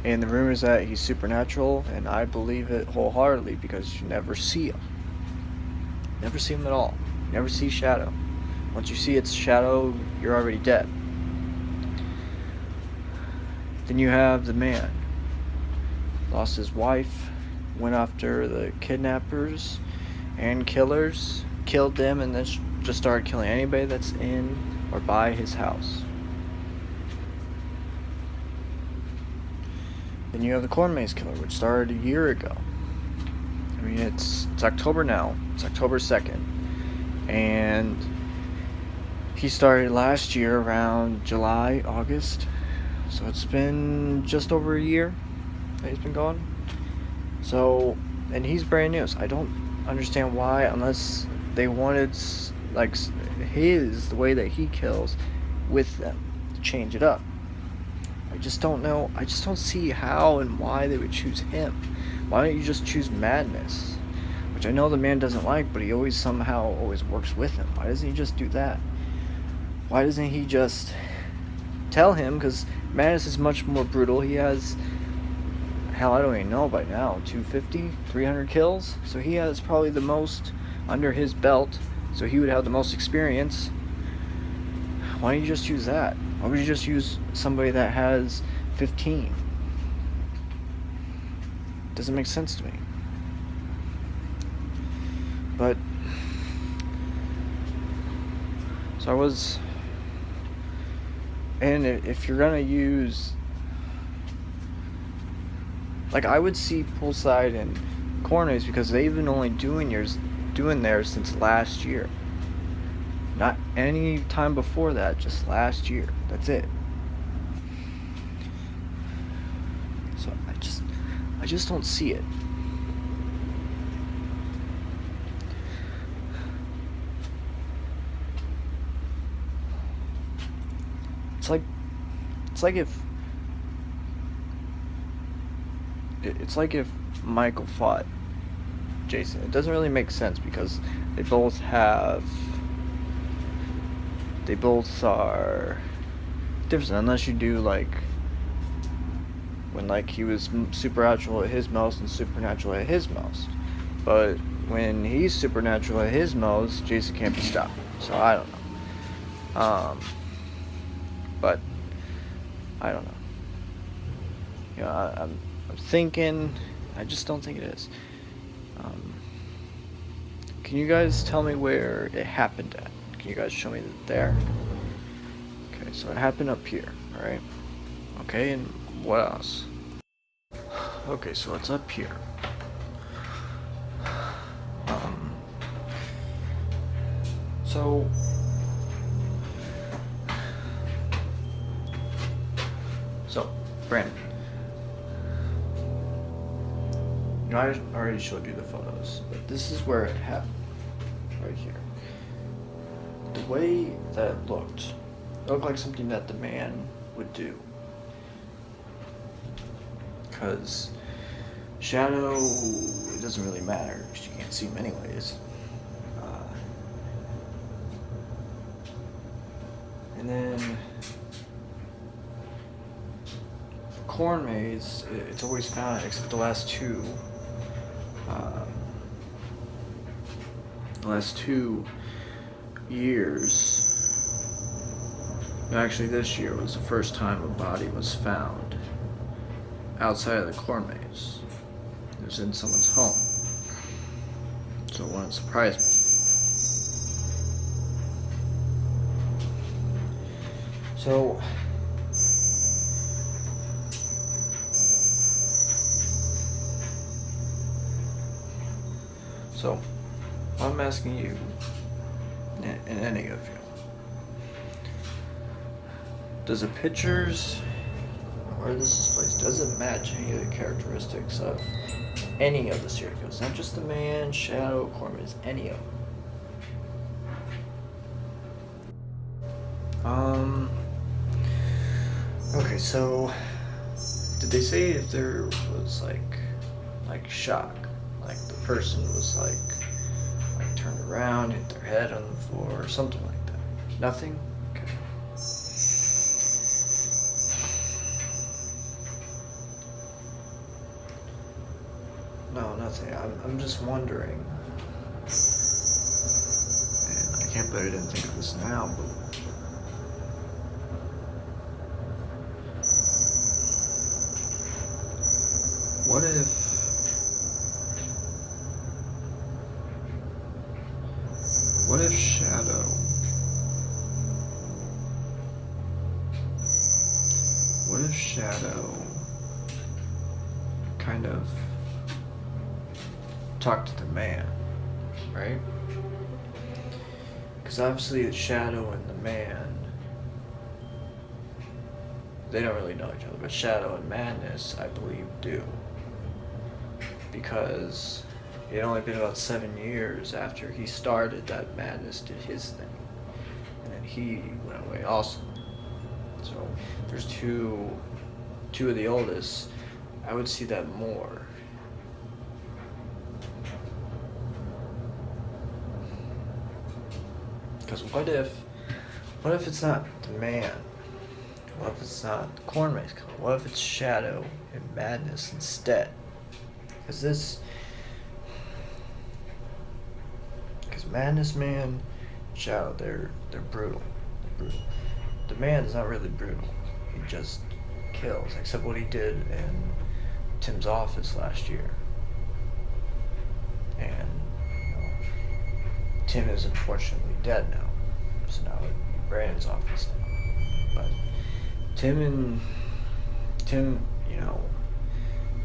And the rumors that he's supernatural, and I believe it wholeheartedly, because you never see him. Never see him at all. You never see Shadow. Once you see its shadow, you're already dead. Then you have the man. Lost his wife, went after the kidnappers and killers, killed them, and then just started killing anybody that's in or by his house. Then you have the corn maze killer, which started a year ago. I mean, it's October now. It's October 2nd. And he started last year around July, August. So it's been just over a year that he's been gone. So, and he's brand new. So I don't understand why, unless they wanted, like, the way that he kills with them, to change it up. I just don't know. I just don't see how and why they would choose him. Why don't you just choose Madness? Which I know the man doesn't like, but he always works with him. Why doesn't he just do that? Why doesn't he just tell him? Because Madness is much more brutal. He has, hell, I don't even know by now, 250, 300 kills. So he has probably the most under his belt. So he would have the most experience. Why don't you just use that? Why would you just use somebody that has 15? Doesn't make sense to me. But so I was, and if you're gonna use, like, I would see Poolside and Corners, because they've been only doing theirs since last year. Not any time before that, just last year. That's it. So I just don't see it. It's like if Michael fought Jason. It doesn't really make sense, because they both are different, unless you do like when like he was supernatural at his most and supernatural at his most. But when he's supernatural at his most, Jason can't be stopped. So I don't know. But I don't know. You know, I'm thinking. I just don't think it is. Can you guys tell me where it happened at? Can you guys show me there? Okay, so it happened up here, alright? Okay, and what else? Okay, so it's up here. So, Brandon. You know, I already showed you the photos, but this is where it happened. Right here. The way that it looked like something that the man would do. Because Shadow, it doesn't really matter, because you can't see him anyways. And then corn maze, it's always found, except the last two years. Actually, this year was the first time a body was found outside of the corn maze. It was in someone's home. So it wouldn't surprise me. So, I'm asking you, and any of you, does the pictures or this displays, does it match any of the characteristics of any of the serial killers? Not just the man, Shadow, Corman, any of them. Okay, so did they say if there was like shock, like the person was like turned around, hit their head on the floor, or something like that? Nothing? Okay. No, nothing. I'm just wondering. And I can't believe I didn't think of this now, but what if Shadow kind of talked to the man, right? Because obviously the Shadow and the man, they don't really know each other, but Shadow and Madness, I believe, do. Because it had only been about 7 years after he started that Madness did his thing. And then he went away also. So there's two of the oldest. I would see that more. Because what if it's not the man? What if it's not the Cornmace killer? What if it's Shadow and Madness instead? Because Madness Man, Shadow, they're brutal. The man's not really brutal. He just kills, except what he did in Tim's office last year. And Tim is unfortunately dead now, so now it's Brandon's office now. But Tim,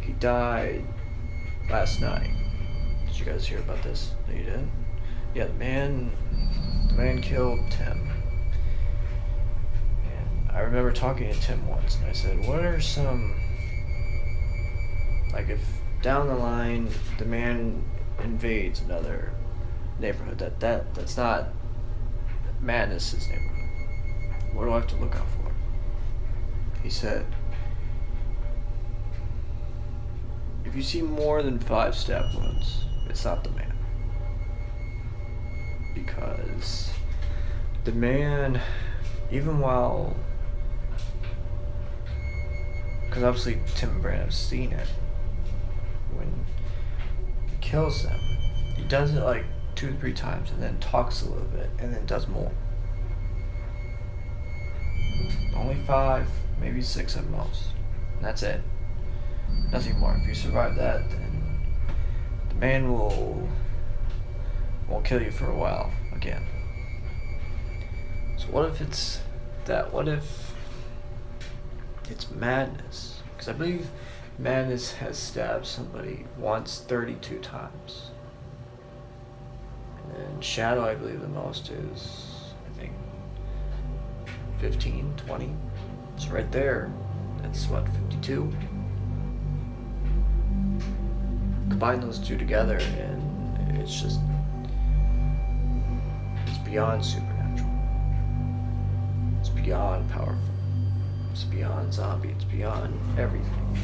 he died last night. Did you guys hear about this? No, you didn't? Yeah, the man killed Tim. And I remember talking to Tim once, and I said, what are some, like, if down the line the man invades another neighborhood that's not Madness's neighborhood, what do I have to look out for? He said, if you see more than 5 stab wounds, it's not the man. Because the man, even while, because obviously Tim and Brandon have seen it, when he kills them, he does it like 2 or 3 times and then talks a little bit and then does more. Only 5, maybe 6 at most. And that's it. Nothing more. If you survive that, then the man won't kill you for a while again. So what if it's that? What if it's Madness? Because I believe Madness has stabbed somebody once 32 times. And then Shadow, I believe the most is, I think, 15, 20. So right there, that's what, 52? Combine those two together and it's beyond supernatural. It's beyond powerful. It's beyond zombie. It's beyond everything.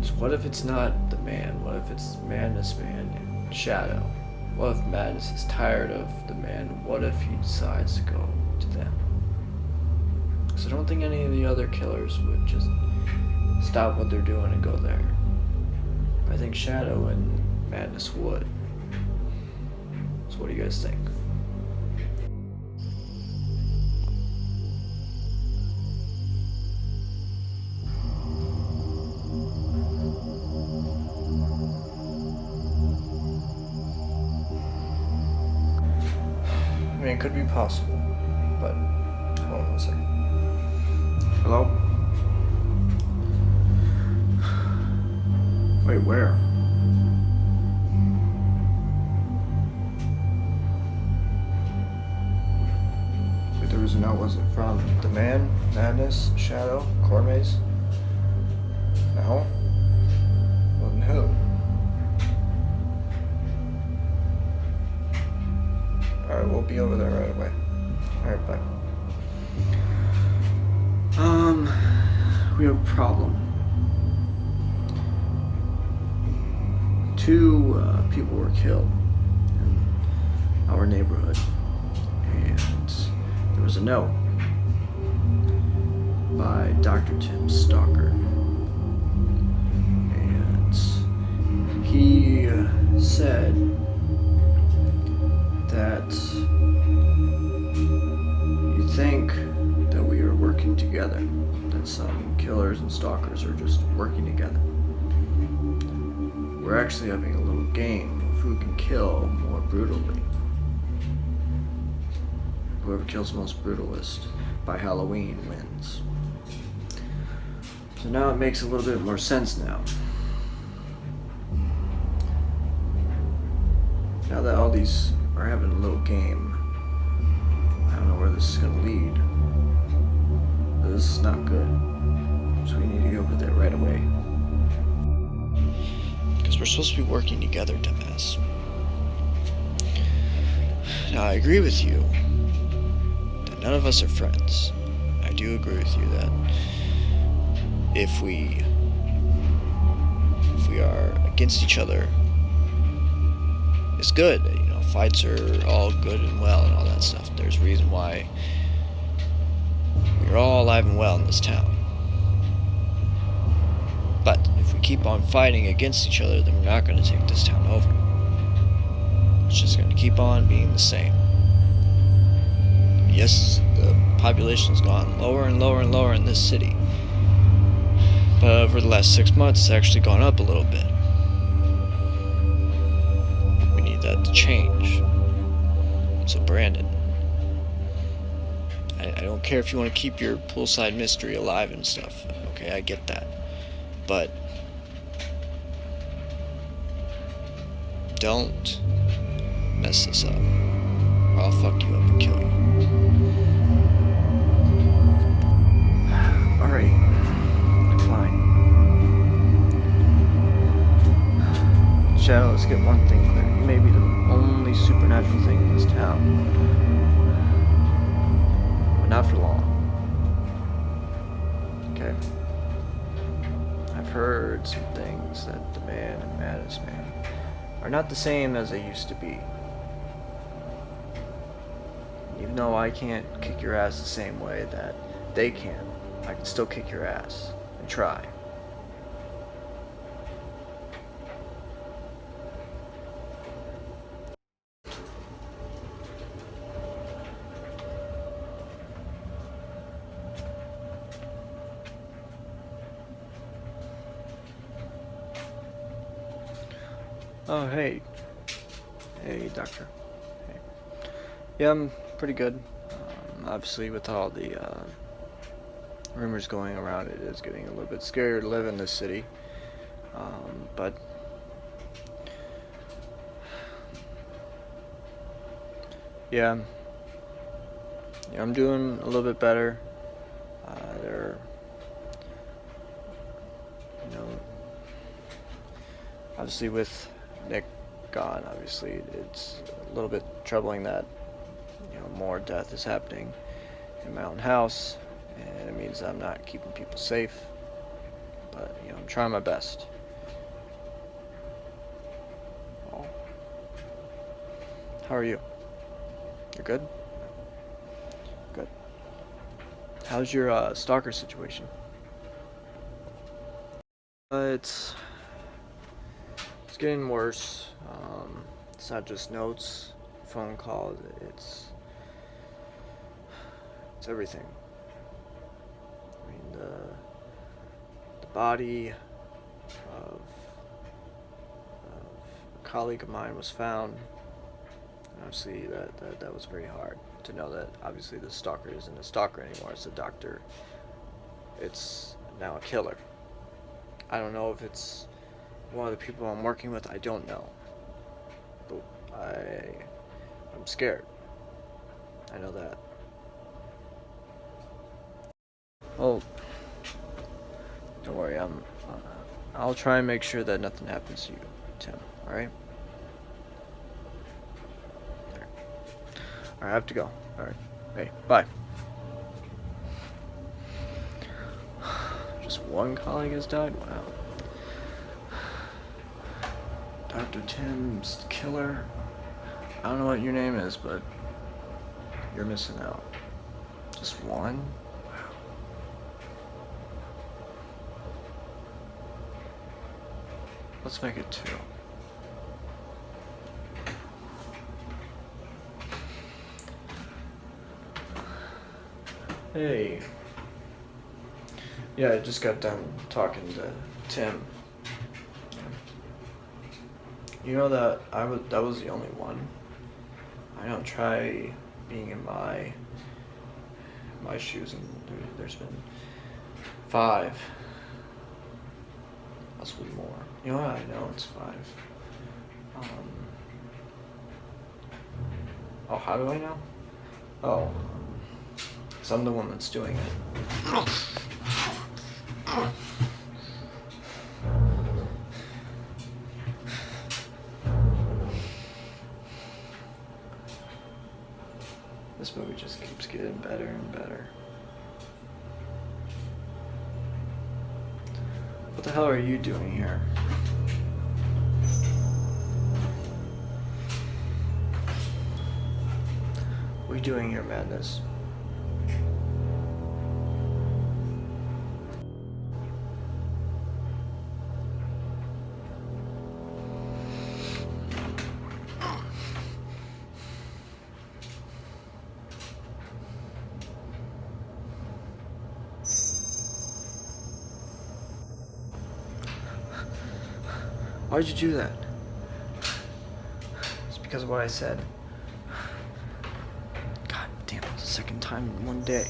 So what if it's not the man? What if it's Madness Man and Shadow? What if Madness is tired of the man? What if he decides to go to them? Because I don't think any of the other killers would just stop what they're doing and go there. I think Shadow and Madness would. So what do you guys think? mean, it could be possible, but hold on one second. Hello? Wait, where? Wait, there was a note. Was it from the man, madness, shadow, core maze? No? Well, then who? Alright, we'll be over there right away. Alright, bye. We have a problem. 2 people were killed in our neighborhood, and there was a note by Dr. Tim Stalker, and he said that you think that we are working together, that some killers and stalkers are just working together. We're actually having a little game of who can kill more brutally. Whoever kills most brutalist by Halloween wins. So now it makes a little bit more sense now. Now that all these are having a little game, I don't know where this is gonna lead. But this is not good. So we need to go over there right away. Because we're supposed to be working together, dumbass. Now, I agree with you that none of us are friends. I do agree with you that if we are against each other, it's good. You know, fights are all good and well and all that stuff. There's a reason why we're all alive and well in this town. But if we keep on fighting against each other, then we're not going to take this town over. It's just going to keep on being the same. Yes, the population's gone lower and lower and lower in this city. But over the last 6 months, it's actually gone up a little bit. We need that to change. So Brandon, I don't care if you want to keep your poolside mystery alive and stuff. Okay, I get that. But don't mess this up, or I'll fuck you up and kill you. Alright, fine. Shadow, let's get one thing clear. You may be the only supernatural thing in this town, but not for long. Okay? I've heard some things that the man and Madness Man are not the same as they used to be. Even though I can't kick your ass the same way that they can, I can still kick your ass and try. Oh, hey. Hey, doctor. Hey. Yeah, I'm pretty good. Obviously, with all the rumors going around, it is getting a little bit scarier to live in this city. But yeah, I'm doing a little bit better. They're, obviously with Nick gone, obviously it's a little bit troubling that more death is happening in my own house, and it means that I'm not keeping people safe. But I'm trying my best. Oh. How are you? You're good? Good. How's your stalker situation? It's getting worse. It's not just notes, phone calls. It's everything. I mean, the body of a colleague of mine was found Obviously, that was very hard to know that obviously the stalker isn't a stalker anymore, it's a doctor. It's now a killer. I don't know if it's one of the people I'm working with, I don't know. But I'm scared. I know that. Well, don't worry, I'll try and make sure that nothing happens to you, Tim, alright? There. Alright, I have to go. Alright. Hey, bye. Just one colleague has died? Wow. Dr. Tim's killer. I don't know what your name is, but you're missing out. Just one? Wow. Let's make it 2. Hey. Yeah, I just got done talking to Tim. You know that that was the only one. I don't try being in my shoes, and there's been 5, possibly more. You know what? I know it's 5. Oh, how do I know? Oh, 'cause I'm the one that's doing it. This movie just keeps getting better and better. What the hell are you doing here? What are you doing here, Madness? Why'd you do that? It's because of what I said. God damn, it's the second time in one day.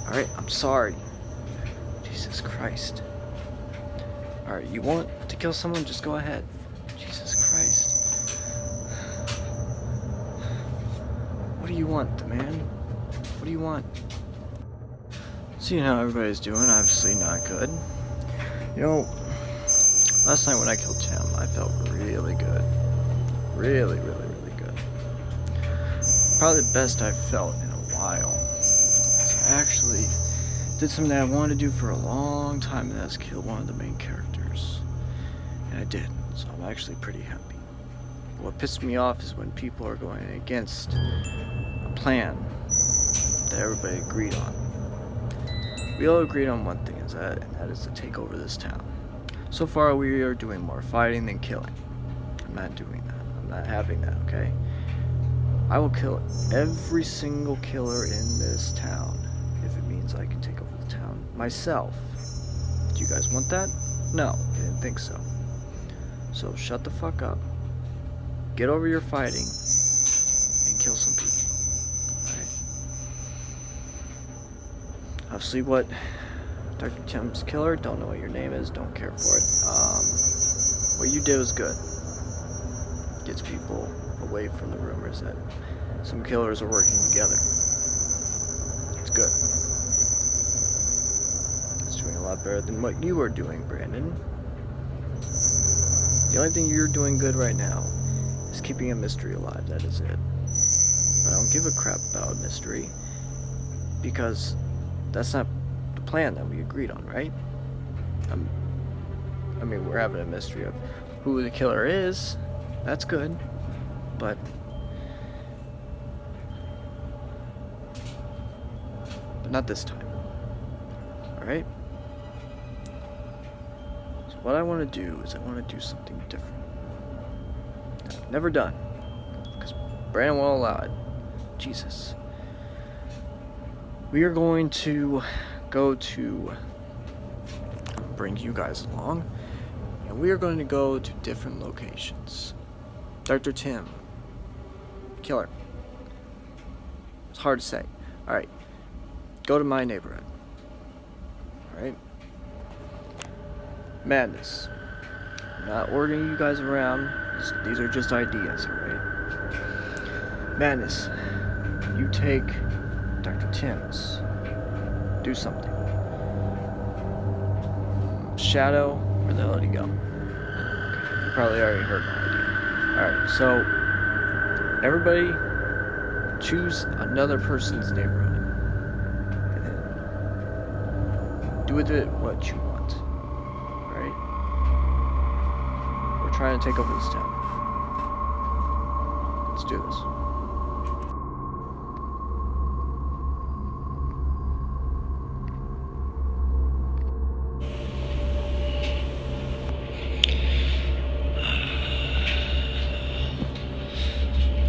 Alright, I'm sorry. Jesus Christ. Alright, you want to kill someone? Just go ahead. Jesus Christ. What do you want, man? What do you want? Seeing how everybody's doing, obviously not good. You know, last night when I killed Tim, I felt really good. Really good. Probably the best I've felt in a while. I actually did something that I wanted to do for a long time, and that's kill one of the main characters. And I did, so I'm actually pretty happy. But what pissed me off is when people are going against a plan that everybody agreed on. We all agreed on one thing, and that is to take over this town. So far, we are doing more fighting than killing. I'm not doing that. I'm not having that, okay? I will kill every single killer in this town if it means I can take over the town myself. Do you guys want that? No, I didn't think so. So shut the fuck up. Get over your fighting and kill some people. Alright? Obviously, what Dr. Tim's killer, don't know what your name is, don't care for it. What you did was good. Gets people away from the rumors that some killers are working together. It's good. It's doing a lot better than what you are doing, Brandon. The only thing you're doing good right now is keeping a mystery alive, that is it. But I don't give a crap about a mystery, because that's not the plan that we agreed on, right? I mean, we're having a mystery of who the killer is. That's good, but not this time. Alright? So what I want to do is I want to do something different that I've never done, because Brandon won't allow it. Jesus. We are going to go to bring you guys along, and we are going to go to different locations. Dr. Tim, killer. It's hard to say. Alright, go to my neighborhood. Alright? Madness. I'm not ordering you guys around. These are just ideas, alright? Madness. You take Dr. Tim's. Do something. Shadow, where the hell did he go? You probably already heard my idea. Alright, so everybody choose another person's neighborhood. And then do with it what you want. Alright? We're trying to take over this town. Let's do this.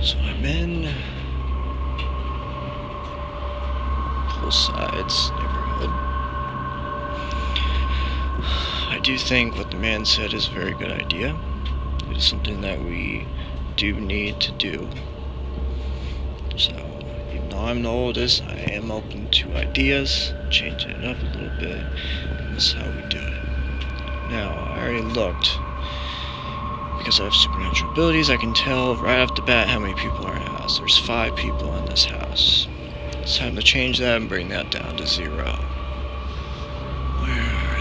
So I'm in Hillside's neighborhood. I do think what the man said is a very good idea. It is something that we do need to do. So, even though I'm the oldest, I am open to ideas, changing it up a little bit, and this is how we do it. Now, I already looked. Because I have supernatural abilities, I can tell right off the bat how many people are in a house. There's 5 people in this house. It's time to change that and bring that down to 0. Where are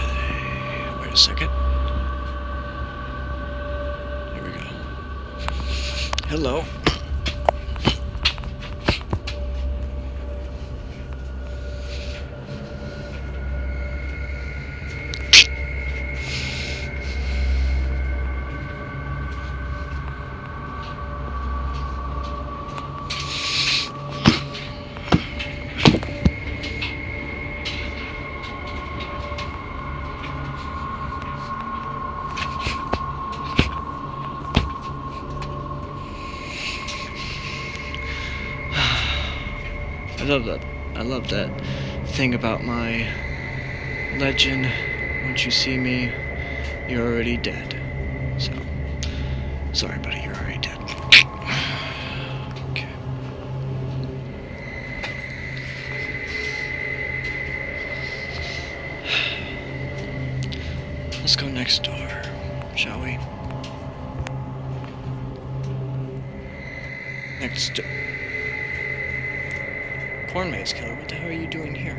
they? Wait a second. Here we go. Hello. I love that thing about my legend. Once you see me, you're already dead. So, sorry, buddy, you're already dead. Okay. Let's go next door, shall we? Next door. Corn maze killer, what the hell are you doing here?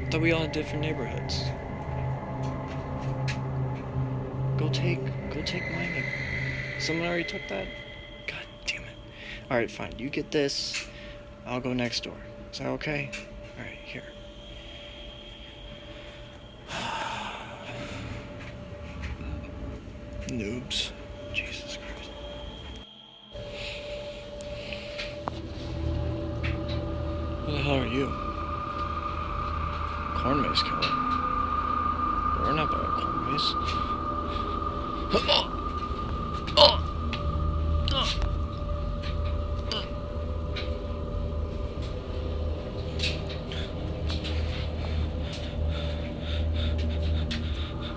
I thought we all had different neighborhoods. Go take my neighborhood. Someone already took that? God damn it. Alright, fine. You get this. I'll go next door. Is that okay? Alright, here. Noobs. Jesus Christ. Who the hell are you? Corn maze killer. We're not by a corn maze.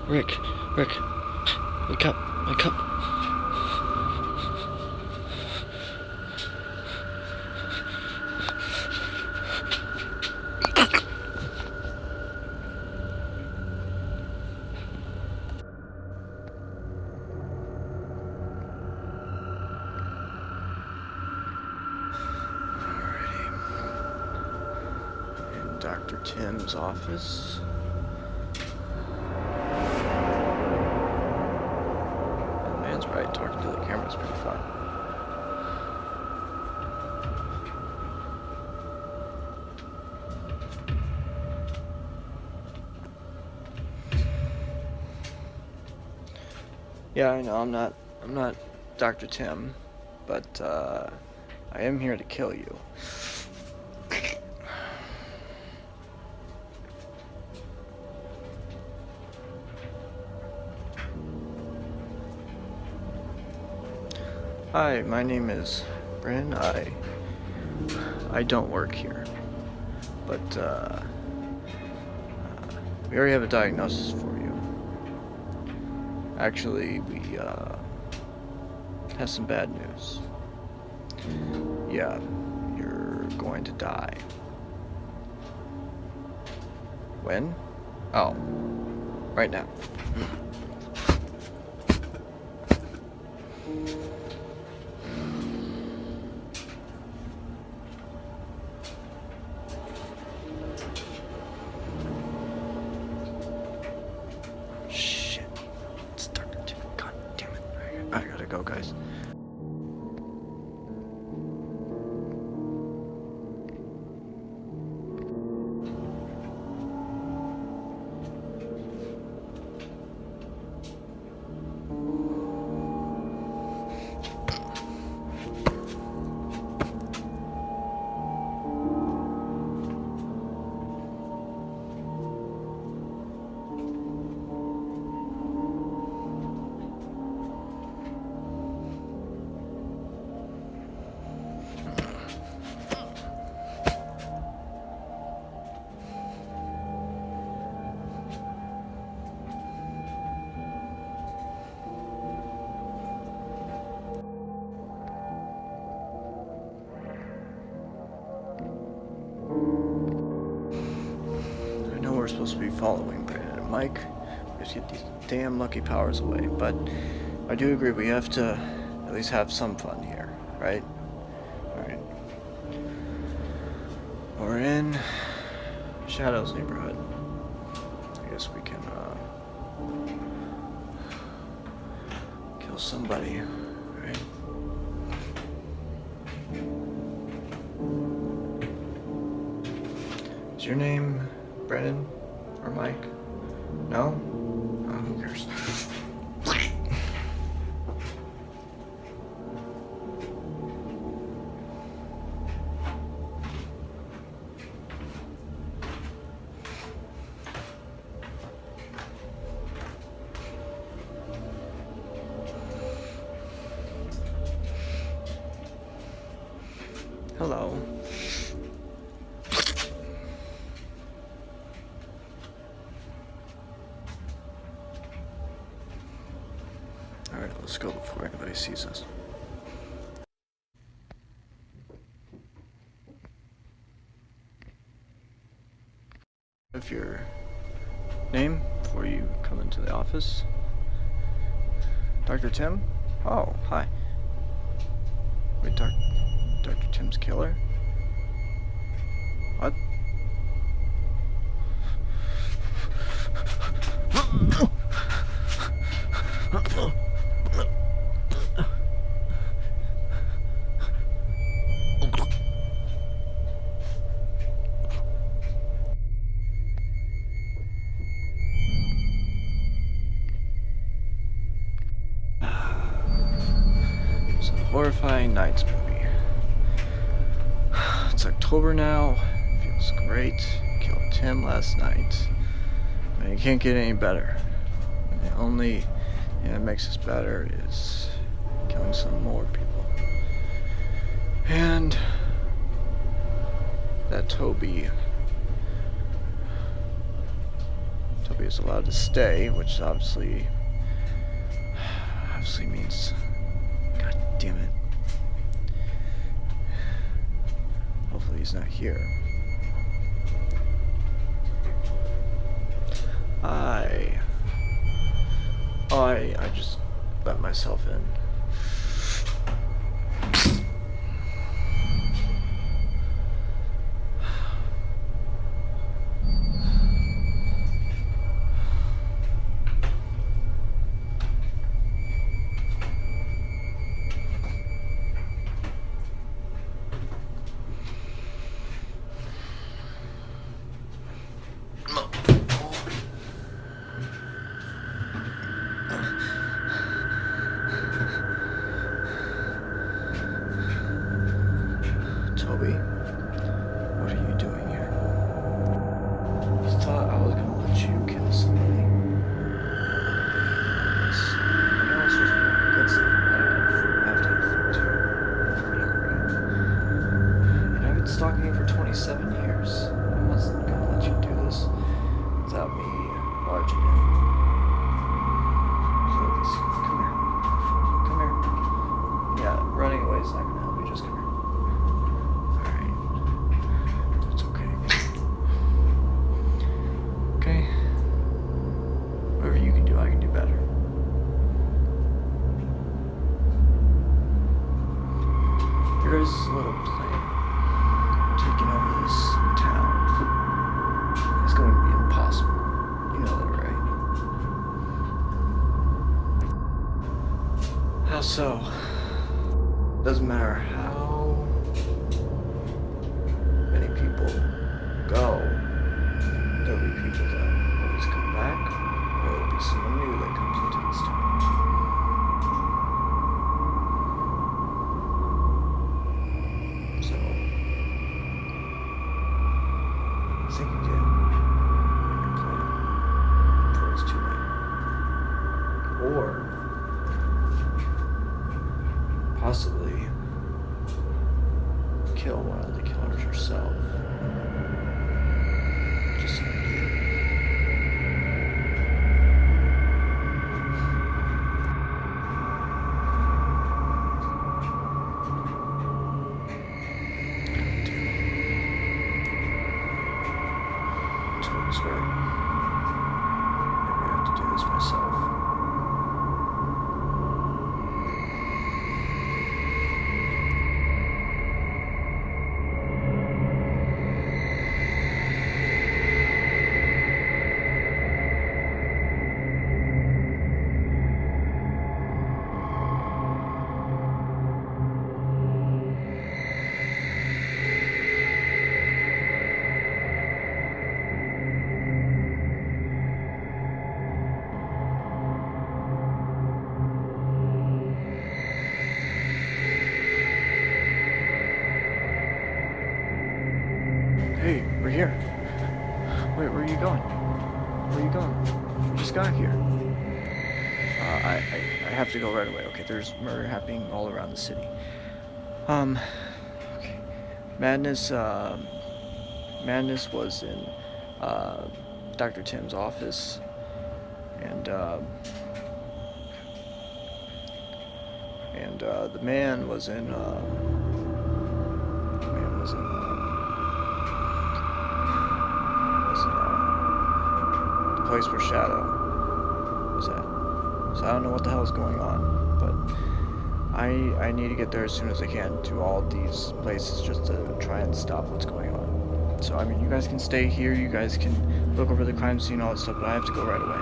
Rick, wake up. Dr. Tim's office. The man's right, talking to the camera's pretty fun. Yeah, I know, I'm not Dr. Tim, but I am here to kill you. Hi, my name is Bryn. I don't work here, but we already have a diagnosis for you. Actually, we have some bad news. Yeah, you're going to die. When? Oh, right now. Shit. It's starting to. God damn it. I gotta go, guys. I know we're supposed to be following Brandon and Mike. We have to get these damn lucky powers away, but I do agree we have to at least have some fun here, right? Alright. We're in Shadow's neighborhood. I guess we can kill somebody, right? Is your name Brennan or Mike? No? Oh, who cares? Hello. Alright, let's go before anybody sees us. Have your name before you come into the office? Dr. Tim? Oh, hi. Wait, Dr. Tim's killer? What? It's a Horrifying Nights movie. It's October now. Feels great. Killed Tim last night. I mean, it can't get any better. And the only thing that makes us better is killing some more people. And that Toby is allowed to stay, which obviously means, god damn it. Hopefully he's not here. I just let myself in. Toby, what are you doing here? You thought I was gonna let you kill somebody? I know it's supposed to be good stuff, but I have to have food too. And I've been stalking you for 27 years. I wasn't gonna let you do this without me barging in. So let's come here. Come here. Yeah, running away Anybody's not gonna help you. Just come here. Alright. It's okay. Okay. Whatever you can do, I can do better. Your guys' little plan, taking over this town, is going to be impossible. You know that, right? How so? Doesn't matter how many people go, there'll be people that always come back, or there'll be someone new that comes into this town. So, think again on your plan before it's too late. Or possibly kill one of the killers yourself. Just an idea. Toby's right. Maybe I have to do this myself. Hey, we're here. Wait, where are you going? Where are you going? We just got here. I have to go right away. Okay, there's murder happening all around the city. Okay. Madness was in, Dr. Tim's office, and the man was in, the place where Shadow was at. So I don't know what the hell is going on, but I need to get there as soon as I can to all these places just to try and stop what's going on. So I mean, you guys can stay here, you guys can look over the crime scene, all that stuff, but I have to go right away.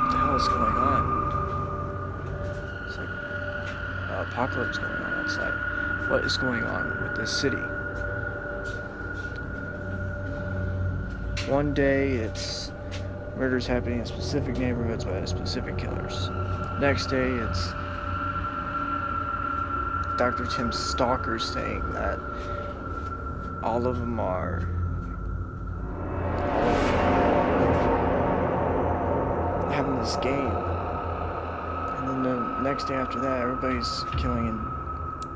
What the hell is going on? It's like apocalypse going on outside. What is going on with this city? One day it's murders happening in specific neighborhoods by specific killers. Next day it's Dr. Tim's stalkers saying that all of them are having this game. And then the next day after that, everybody's killing in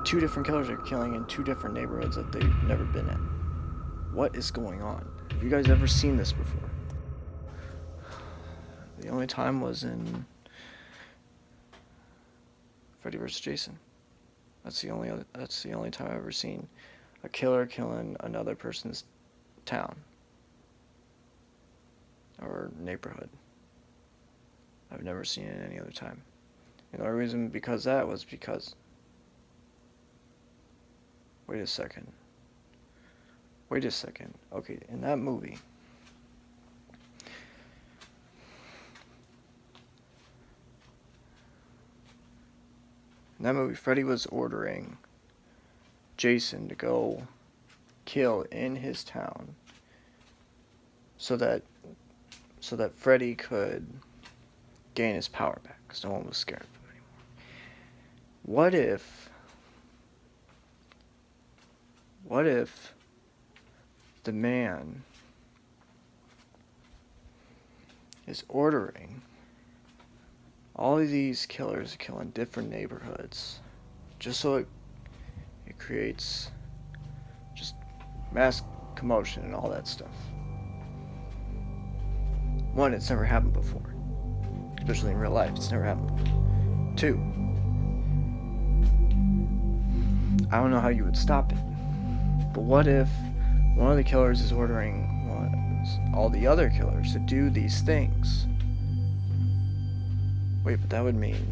two different killers are killing in two different neighborhoods that they've never been in. What is going on? Have you guys ever seen this before? The only time was in Freddy vs. Jason. That's the only time I've ever seen a killer killing another person's town or neighborhood. I've never seen it any other time. And the only reason because that was because... Wait a second. Okay, in that movie... Freddy was ordering Jason to go kill in his town so that Freddy could gain his power back, because no one was scared of him anymore. What if the man is ordering all of these killers to kill in different neighborhoods just so it creates just mass commotion and all that stuff? One, it's never happened before, especially in real life. It's never happened before. Two, I don't know how you would stop it. But what if one of the killers is ordering all the other killers to do these things? Wait, but that would mean...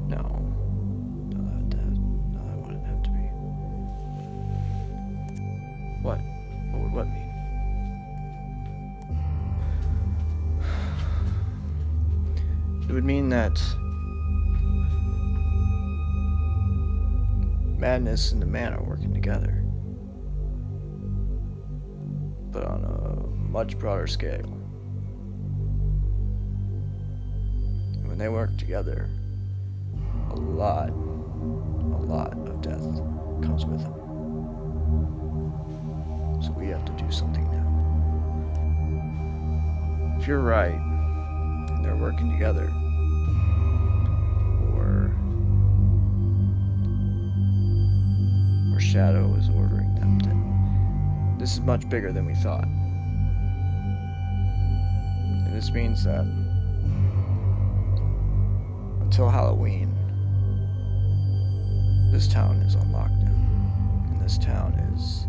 No. No, that wouldn't have to be. What? What would what mean? It would mean that Madness and the man are working together, but on a much broader scale. And when they work together, a lot of death comes with them. So we have to do something now. If you're right, and they're working together, or Shadow is ordering them, then this is much bigger than we thought. And this means that until Halloween, this town is on lockdown. And this town is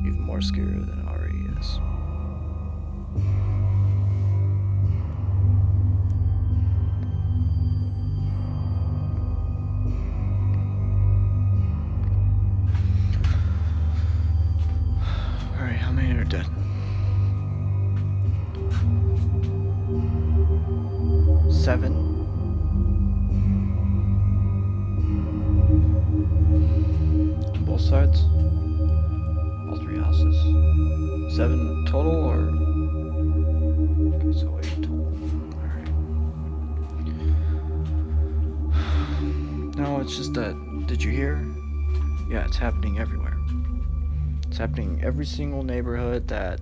even more scary than it already is. Alright, how many are dead? 7. On both sides? All 3 houses? 7 total, or? Okay, so 8 total. Alright. No, it's just that, did you hear? Yeah, it's happening everywhere. It's happening in every single neighborhood that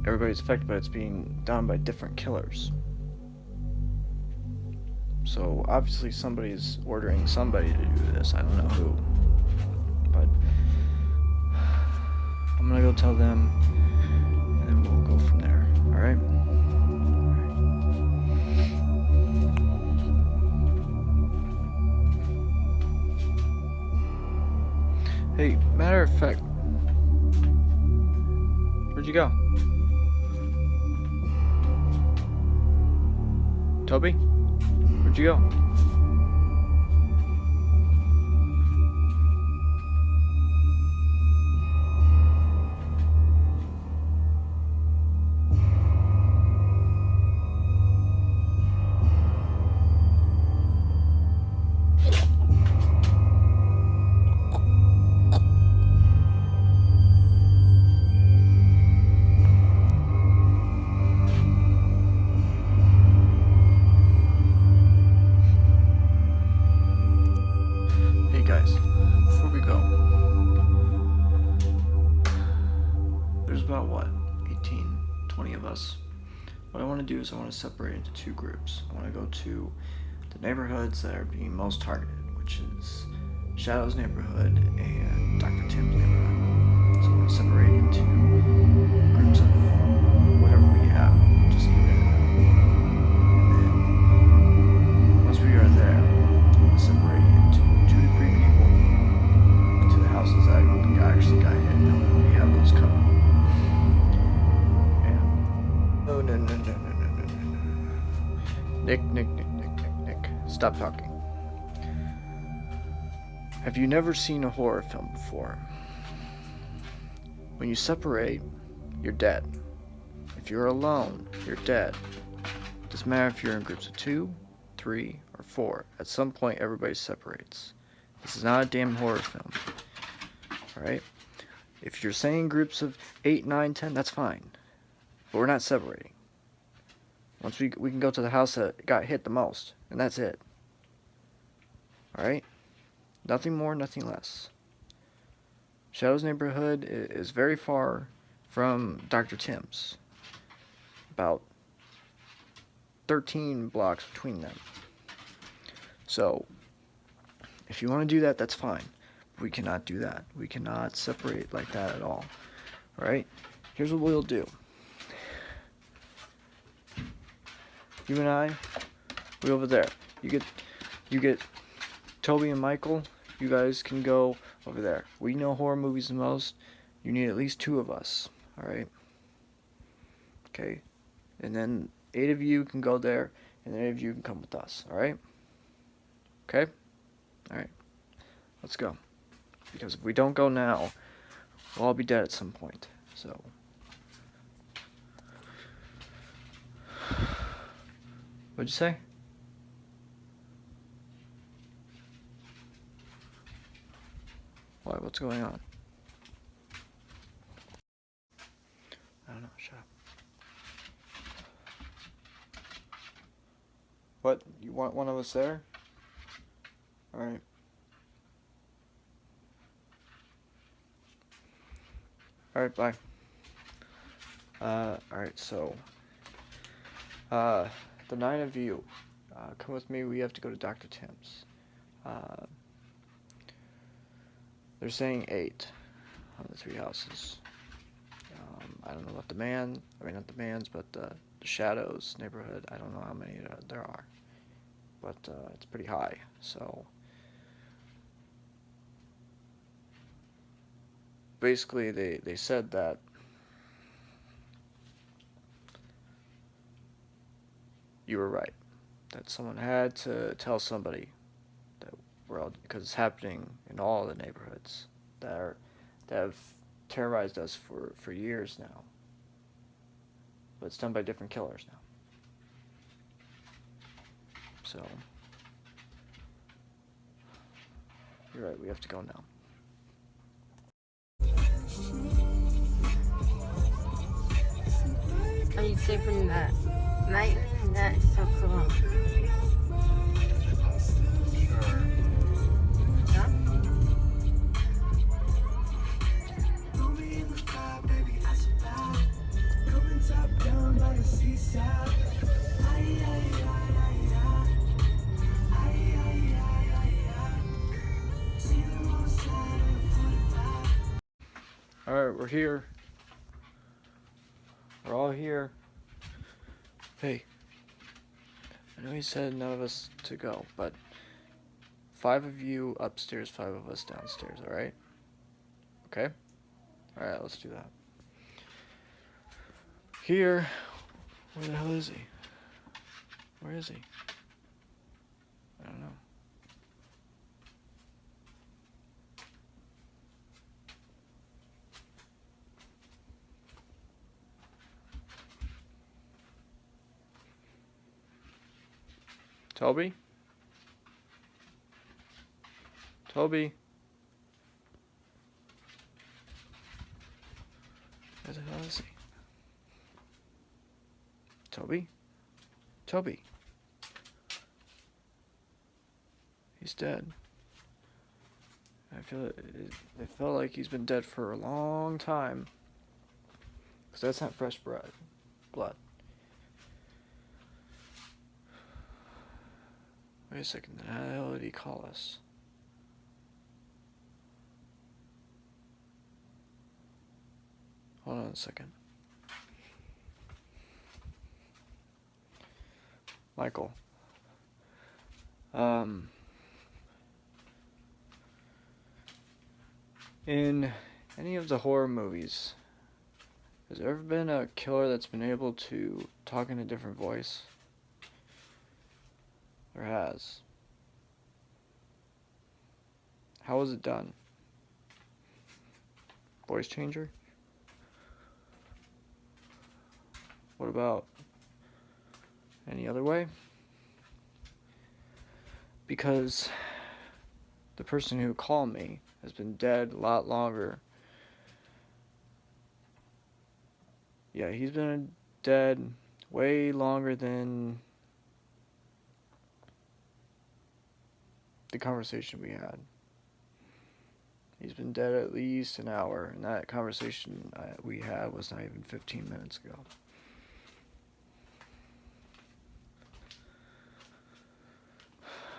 everybody's affected, but it's being done by different killers. So obviously somebody's ordering somebody to do this. I don't know who, but I'm gonna go tell them, and then we'll go from there. All right? Hey, matter of fact, where'd you go? Toby? Where'd you go? Guys, before we go, there's about what, 18, 20 of us. What I want to do is I want to separate into 2 groups. I want to go to the neighborhoods that are being most targeted, which is Shadow's neighborhood and Dr. Tim's neighborhood. So I want to separate into groups of whatever we have, just give it. And then once we are there, we'll separate into 2 to 3 people to the houses that actually got hit. We have those covered. And no. Nick. Stop talking. Have you never seen a horror film before? When you separate, you're dead. If you're alone, you're dead. Doesn't matter if you're in groups of 2, 3, or 4. At some point, everybody separates. This is not a damn horror film. Alright? If you're saying groups of 8, 9, 10, that's fine. But we're not separating. Once we can go to the house that got hit the most, and that's it. Alright? Nothing more, nothing less. Shadow's neighborhood is very far from Dr. Tim's. About 13 blocks between them. So, if you want to do that, that's fine. We cannot do that. We cannot separate like that at all. Alright? Here's what we'll do. You and I, We over there. You get Toby and Michael. You guys can go over there. We know horror movies the most. You need at least 2 of us. All right. Okay. And then 8 of you can go there, and 8 of you can come with us. All right. Okay. All right. Let's go. Because if we don't go now, we'll all be dead at some point. So. What'd you say? Why? What's going on? I don't know. Shut up. What? You want one of us there? Alright. Alright, bye. Alright, so. The 9 of you. Come with me, we have to go to Dr. Tim's. They're saying 8 on the 3 houses. I don't know what not the man's, but the Shadows neighborhood. I don't know how many there are. But it's pretty high, so. Basically, they said that you were right. That someone had to tell somebody that because it's happening in all the neighborhoods that have terrorized us for years now. But it's done by different killers now. So, you're right, we have to go now. Are you safe from that night? That's so cool. Huh? Alright, we're here. We're all here. Hey, I know he said none of us to go, but 5 of you upstairs, 5 of us downstairs, alright? Okay? Alright, let's do that. Here. Where the hell is he? Where is he? I don't know. Toby? Toby? Where the hell is he? Toby? Toby? He's dead. I felt like he's been dead for a long time. Because that's not fresh blood. Wait a second, how the hell did he call us? Hold on a second. Michael. In any of the horror movies, has there ever been a killer that's been able to talk in a different voice? There has. How was it done? Voice changer? What about any other way? Because the person who called me has been dead a lot longer. Yeah, he's been dead way longer than the conversation we had. He's been dead at least an hour, and that conversation we had was not even 15 minutes ago.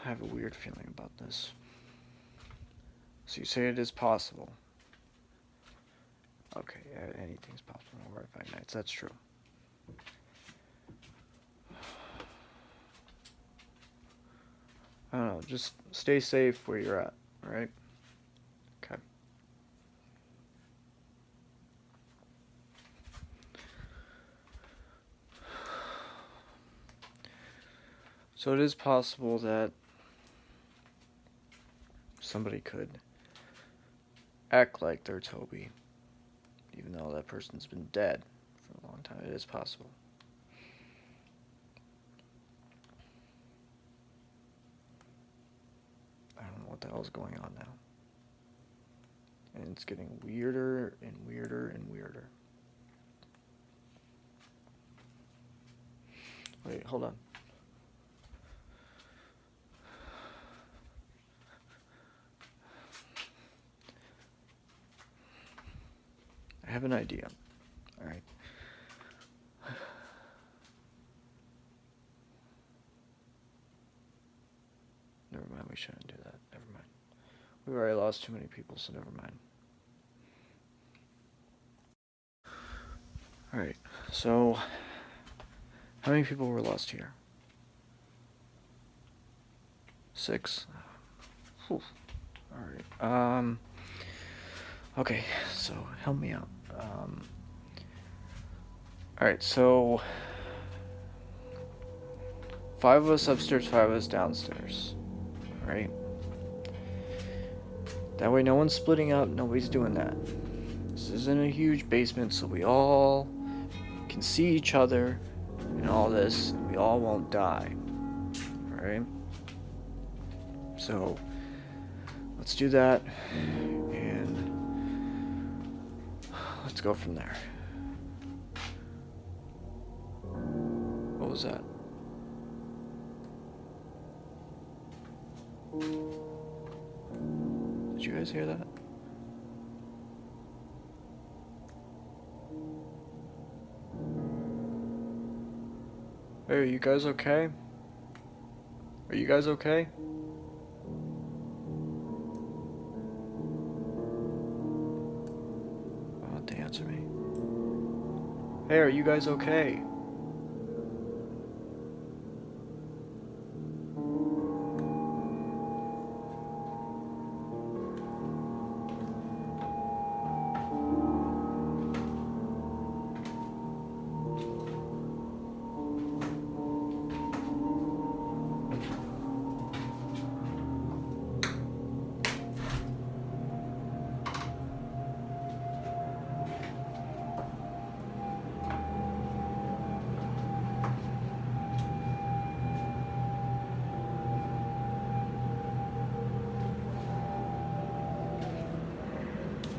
I have a weird feeling about this. So you say it is possible. Okay, anything's possible in Horrifying Nights, that's true. know, just stay safe where you're at, alright? Okay. So it is possible that somebody could act like they're Toby, even though that person's been dead for a long time. It is possible. I don't know what the hell's going on now. And it's getting weirder and weirder and weirder. Wait, hold on. I have an idea. Alright. Never mind, we shouldn't do that. Never mind. We've already lost too many people, so never mind. Alright, so how many people were lost here? 6? Whew. Alright, okay, so help me out. Alright, so 5 of us upstairs, 5 of us downstairs. Alright? That way no one's splitting up, nobody's doing that. This isn't a huge basement, so we all can see each other and all this, and we all won't die. Alright? So let's do that, and let's go from there. What was that? Did you guys hear that? Hey, are you guys okay? Are you guys okay? Why don't they answer me? Hey, are you guys okay?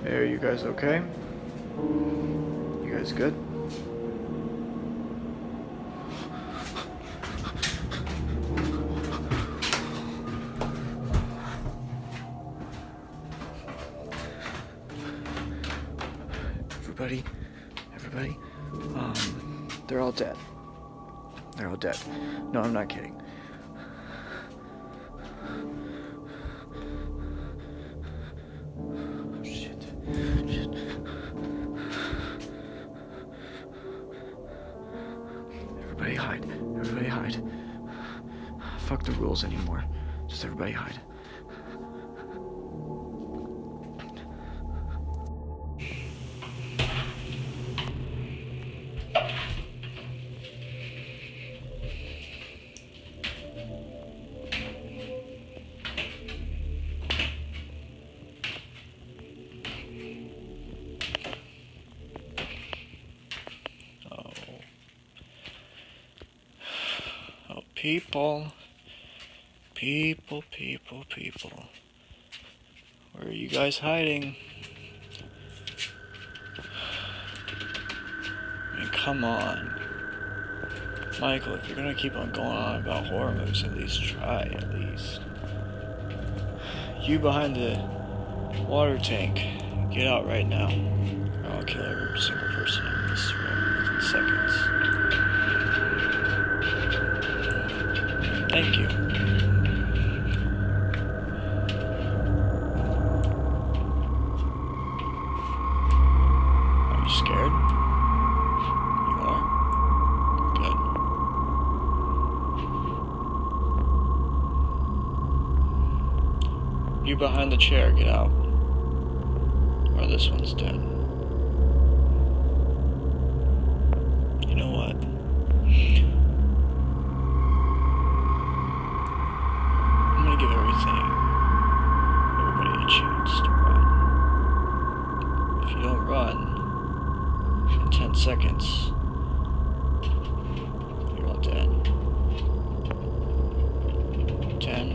Hey, are you guys okay? You guys good? Everybody, they're all dead. They're all dead. No, I'm not kidding. Shit. Everybody hide. Fuck the rules anymore. Just everybody hide. People. Where are you guys hiding? I mean, come on. Michael, if you're gonna keep on going on about horror movies, at least try, at least. You behind the water tank, get out right now. Or I'll kill every single person in this room within seconds. Thank you. Scared? You are? Good. You behind the chair, get out. Or this one's dead. You know what? I'm gonna give everybody a chance to run. If you don't run in 10 seconds, you're all dead. 10,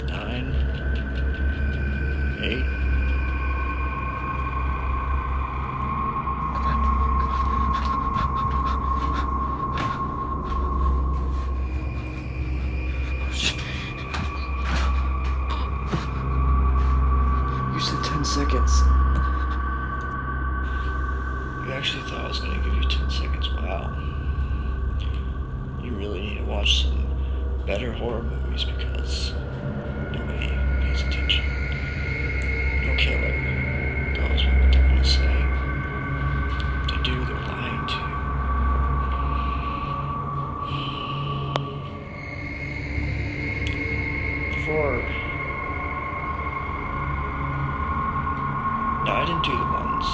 9, 8. You said 10 seconds. You actually thought I was gonna give you 10 seconds. Wow. You really need to watch some better horror movies because nobody pays attention. No killer goes with what they're gonna say. They do, they're lying to you. Before... No, I didn't do the ones.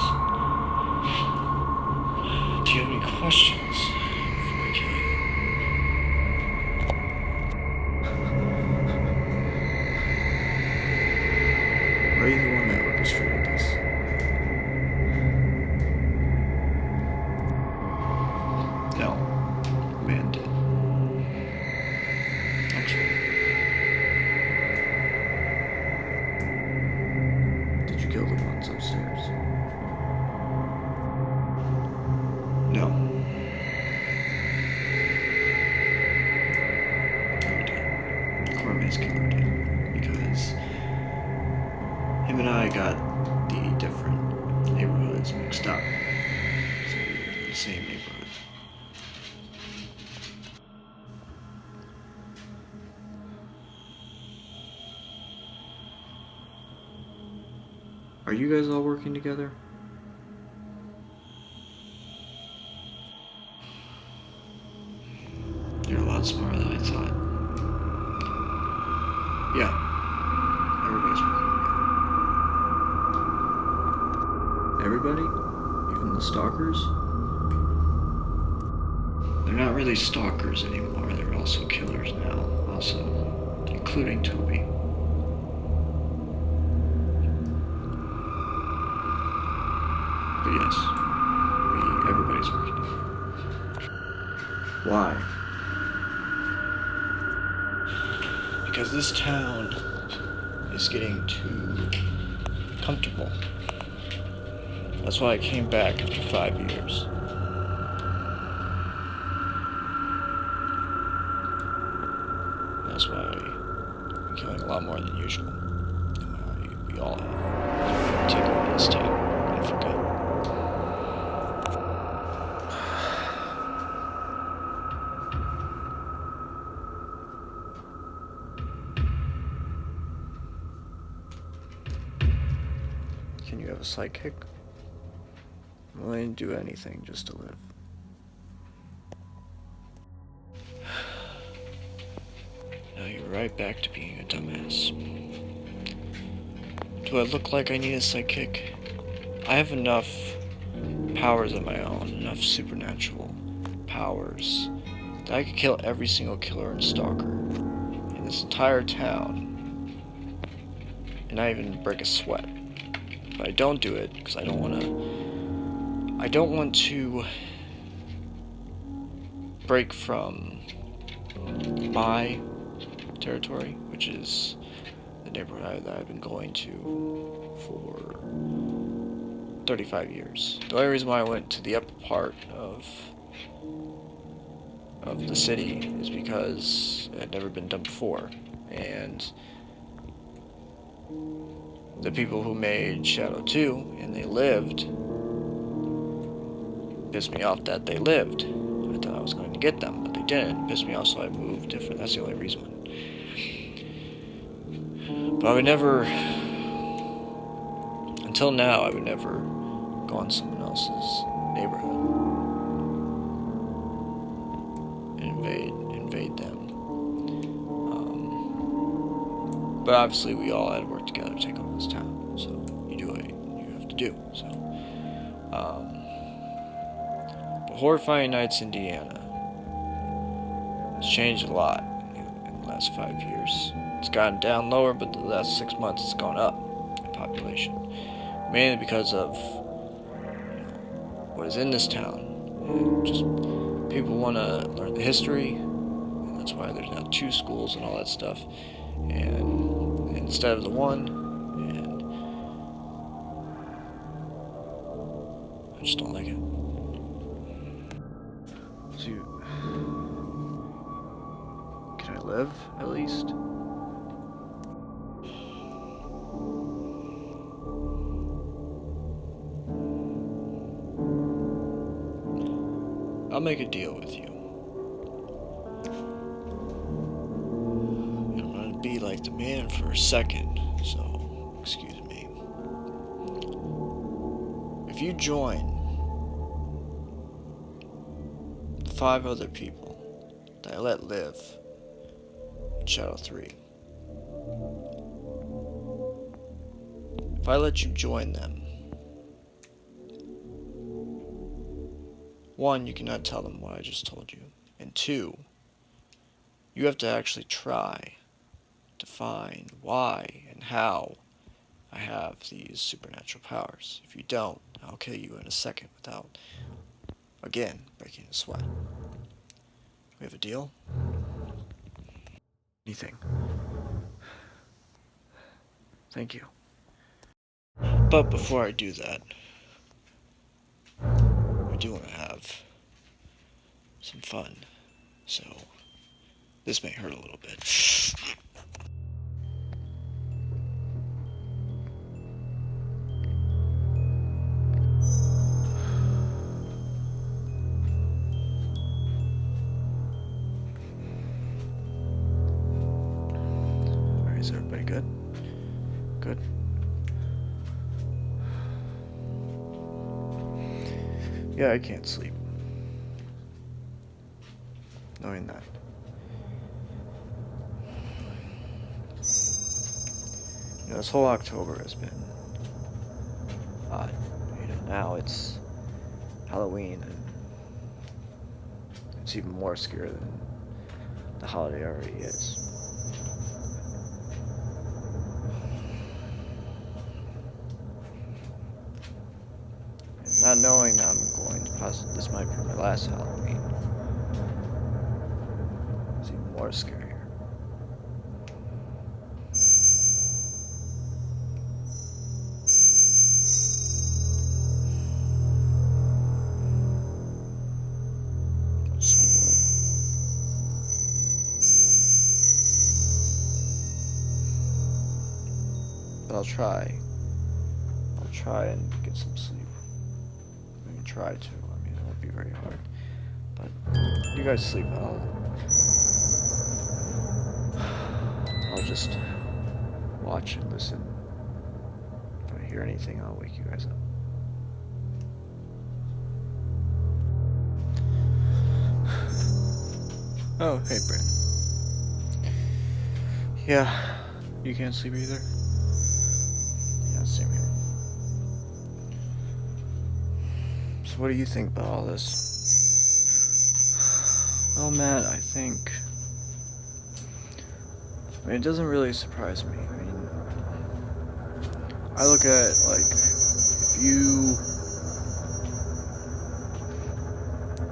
Do you have any questions before I kill you? Are you the one that orchestrated this? No. The man did. Actually. Did you kill the ones upstairs? No. Killer did. Cormier's killer did. Because him and I got the different neighborhoods mixed up. So we were in the same neighborhood. Are you guys all working together? You're a lot smarter than I thought. Yeah. Everybody's working Everybody? Even the stalkers? together. They're not really stalkers anymore. They're also killers now. Also, including Toby. But yes, everybody's working together. Why? Because this town is getting too comfortable. That's why I came back after 5 years. That's why I'm killing a lot more than usual. We all have. Take over this town and for good. Can you have a sidekick? I'm willing to do anything just to live. Now you're right back to being a dumbass. Do I look like I need a sidekick? I have enough powers of my own, enough supernatural powers, that I could kill every single killer and stalker in this entire town, and not even break a sweat. But I don't do it because I don't want to break from my territory, which is the neighborhood that I've been going to for 35 years. The only reason why I went to the upper part of the city is because it had never been done before, and the people who made Shadow 2 and they lived pissed me off that they lived. I thought I was going to get them, but they didn't. It pissed me off, so I moved different. That's the only reason. But I would never, until now, I would never go on someone else's neighborhood and invade them. But obviously, we all had to work together to take over this town. So you do what you have to do. So, but Horrifying Nights, Indiana, has changed a lot in the last 5 years. It's gotten down lower, but the last 6 months it's gone up in population, mainly because of what is in this town. And just people want to learn the history, and that's why there's now 2 schools and all that stuff, and instead of the one, and I just don't like it. So can I live at least? I'll make a deal with you. I'm gonna be like the man for a second, so excuse me. If you join 5 other people that I let live in Shadow 3, if I let you join them, 1, you cannot tell them what I just told you, and 2, you have to actually try to find why and how I have these supernatural powers. If you don't, I'll kill you in a second without, again, breaking a sweat. We have a deal? Anything. Thank you. But before I do that, I do want to have some fun, so this may hurt a little bit. Alright, is everybody good? Good. Yeah, I can't sleep. Knowing that. You know, this whole October has been odd. You know, now it's Halloween and it's even more scary than the holiday already is. And not knowing that I'm going to this might be my last Halloween. It's even more scarier. I just want to live. But I'll try. I'll try and get some sleep. I mean, try to. I mean, it won't be very hard. But you guys sleep. I'll just watch and listen. If I hear anything, I'll wake you guys up. Oh, hey, Brent. Yeah, you can't sleep either? Yeah, same here. So what do you think about all this? Well, Matt, I mean, it doesn't really surprise me. I mean, I look at it like,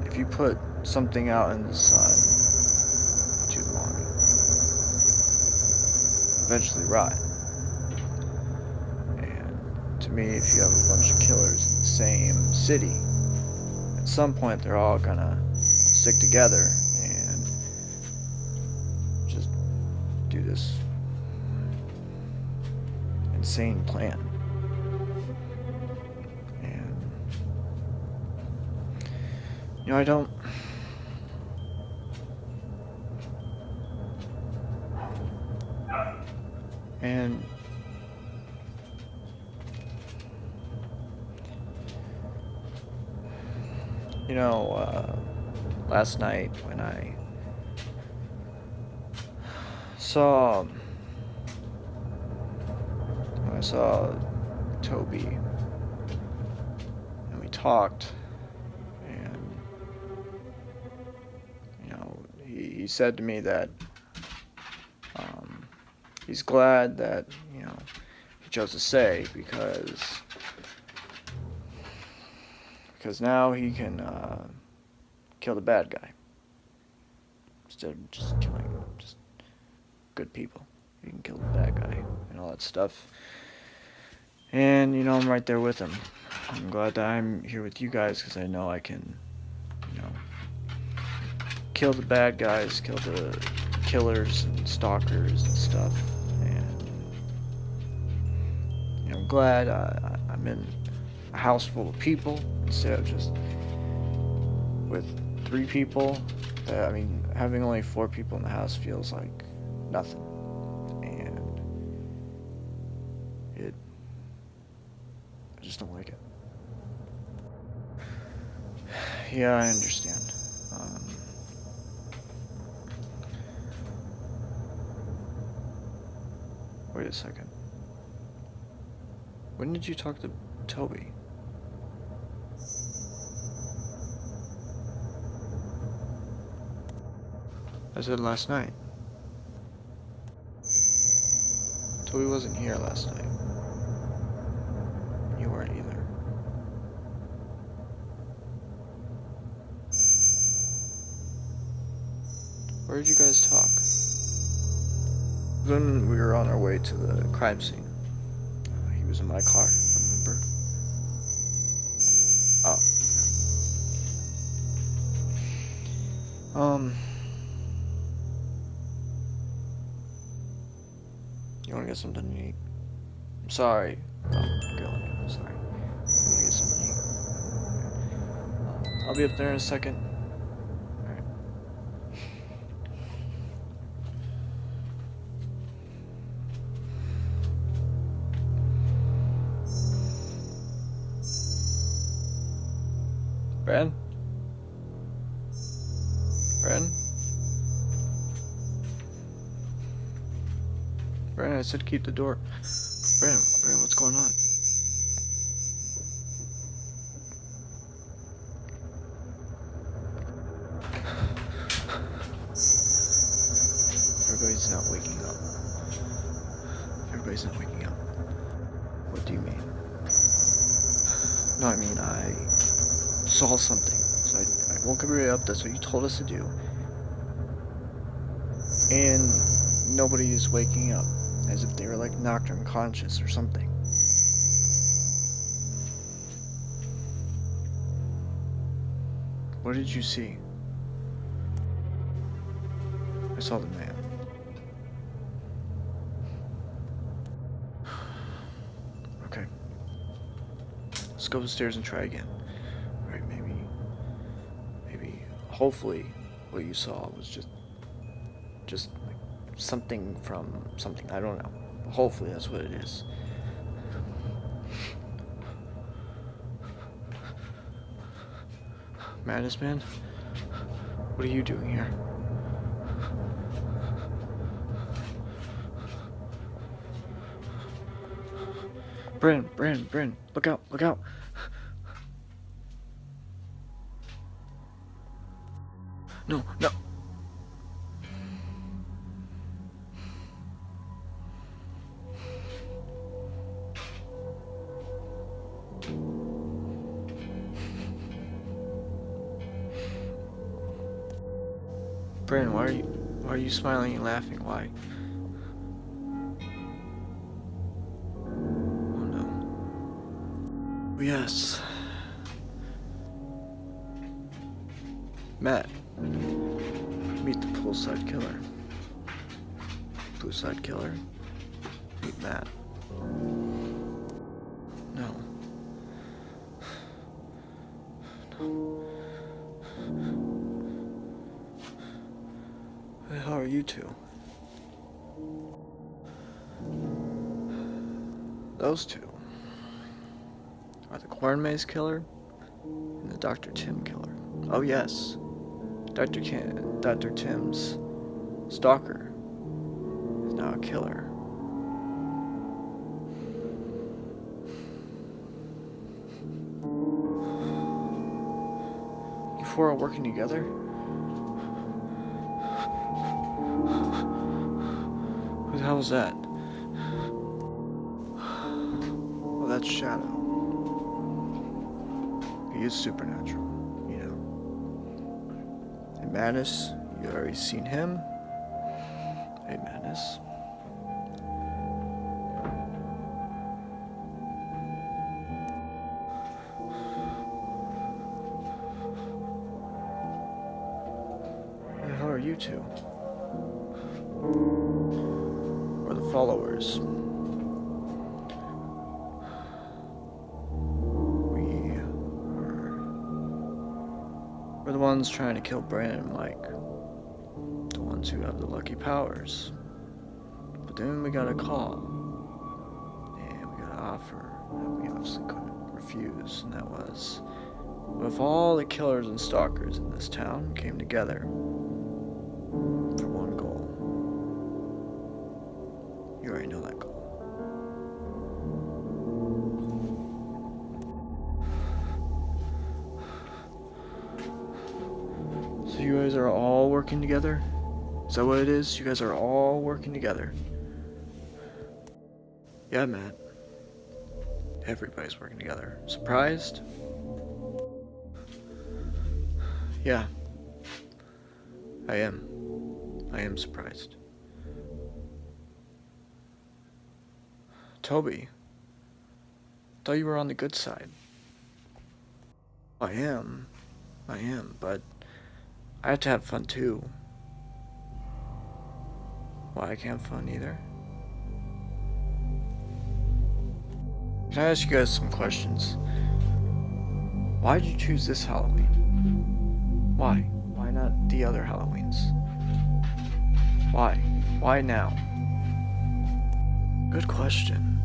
if you put something out in the sun too long, it'll eventually rot. And to me, if you have a bunch of killers in the same city, at some point they're all gonna stick together and just do this insane plan. And you know, I don't and you know, last night when I saw I saw Toby, and we talked, and he said to me that he's glad that he chose to stay because now he can kill the bad guy instead of just killing just good people. He can kill the bad guy and all that stuff. And I'm right there with him. I'm glad that I'm here with you guys because I know I can, kill the bad guys, kill the killers and stalkers and stuff. And I'm glad I'm in a house full of people instead of just with 3 people. Having only 4 people in the house feels like nothing. And I just don't like it. Yeah, I understand. Wait a second. When did you talk to Toby? I said last night. Toby wasn't here last night. You weren't either. Where did you guys talk? When we were on our way to the crime scene. He was in my car, remember? Oh. You wanna get something to eat? I'm sorry. Grilling you, I'm sorry. You wanna get something to eat? I'll be up there in a second. Alright. Brad? Brad, I said keep the door. Brad, what's going on? Everybody's not waking up. Everybody's not waking up. What do you mean? No, I saw something. So I woke everybody up. That's what you told us to do. And nobody is waking up. As if they were like knocked unconscious or something. What did you see? I saw the man. Okay. Let's go upstairs and try again. Alright, maybe, hopefully, what you saw was just like something from something. I don't know. But hopefully that's what it is. Madness Man? What are you doing here? Brandon, look out. No. Brandon, why are you smiling and laughing? Why? Oh no. Yes. Matt. Meet the poolside killer. Poolside killer. Meet Matt. No. Who the hell are you two? Those two are the corn maze killer and the Dr. Tim killer. Oh yes, Dr. Tim's stalker is now a killer. four are working together? Who the hell is that? Well, that's Shadow. He is supernatural, you know. And Manus, you already seen him. Hey, Manus. Who the hell are you two? We're the followers. We're the ones trying to kill Brandon and Mike. The ones who have the lucky powers. But then we got a call. And we got an offer that we obviously couldn't refuse. And that was, what if all the killers and stalkers in this town came together for one goal? You already know that goal. So you guys are all working together? Is that what it is? You guys are all working together? Yeah, Matt. Everybody's working together. Surprised? Yeah. I am. I am surprised. Toby. Thought you were on the good side. I am, but I have to have fun too. Why I can't have fun either? Can I ask you guys some questions? Why did you choose this Halloween? Why? Why not the other Halloweens? Why? Why now? Good question.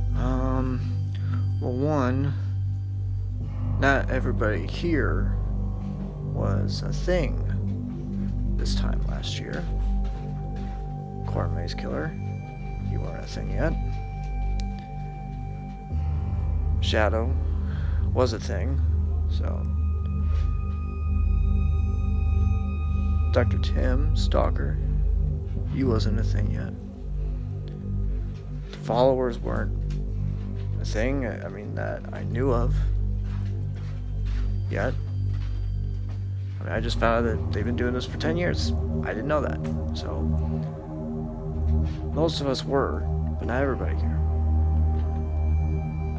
Well, one, not everybody here was a thing this time last year. Corn Maze Killer, you weren't a thing yet. Shadow was a thing, so. Dr. Tim, Stalker, you wasn't a thing yet. The followers weren't a thing, I mean, that I knew of yet. I mean, I just found out that they've been doing this for 10 years. I didn't know that. So, most of us were, but not everybody here.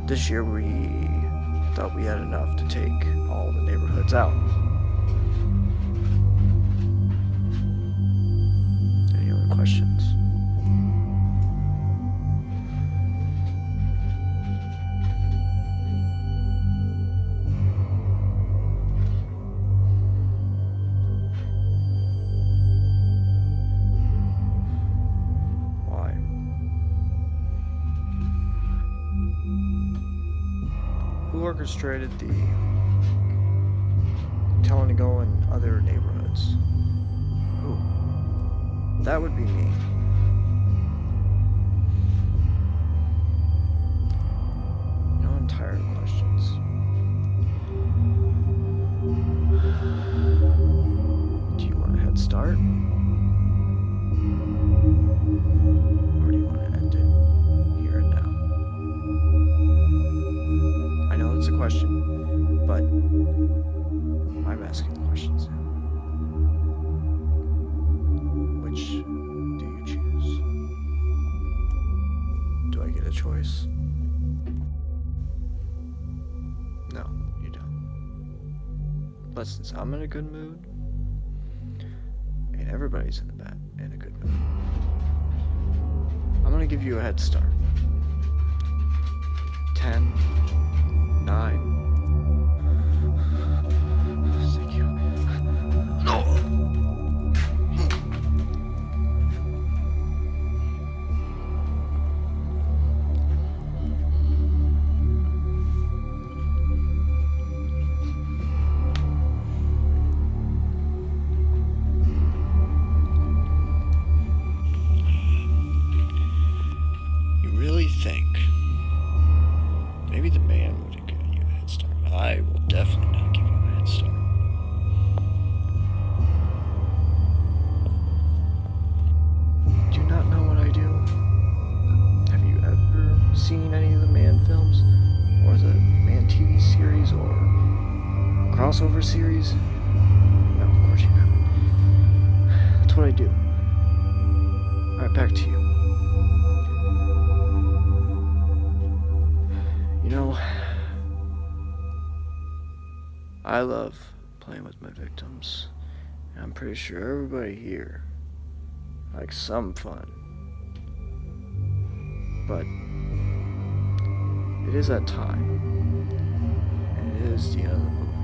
This year we thought we had enough to take all the neighborhoods out. Any other questions? Who orchestrated the telling to go in other neighborhoods? Who? That would be me. You know, I'm tired of questions. Do you want a head start? Or do you want to end it here and now? I know it's a question, but I'm asking the questions now. Which do you choose? Do I get a choice? No, you don't. But since I'm in a good mood, and everybody's in a good mood, I'm gonna give you a head start. 10, 9. Thank you. No. You really think maybe the man would have given you a head crossover series? No, of course you haven't. That's what I do. Alright, back to you. You know, I love playing with my victims. And I'm pretty sure everybody here likes some fun. But it is that time. And it is the end of the movie.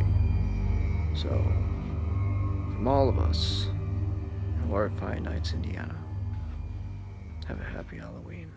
So, from all of us in Horrifying Nights, Indiana, have a happy Halloween.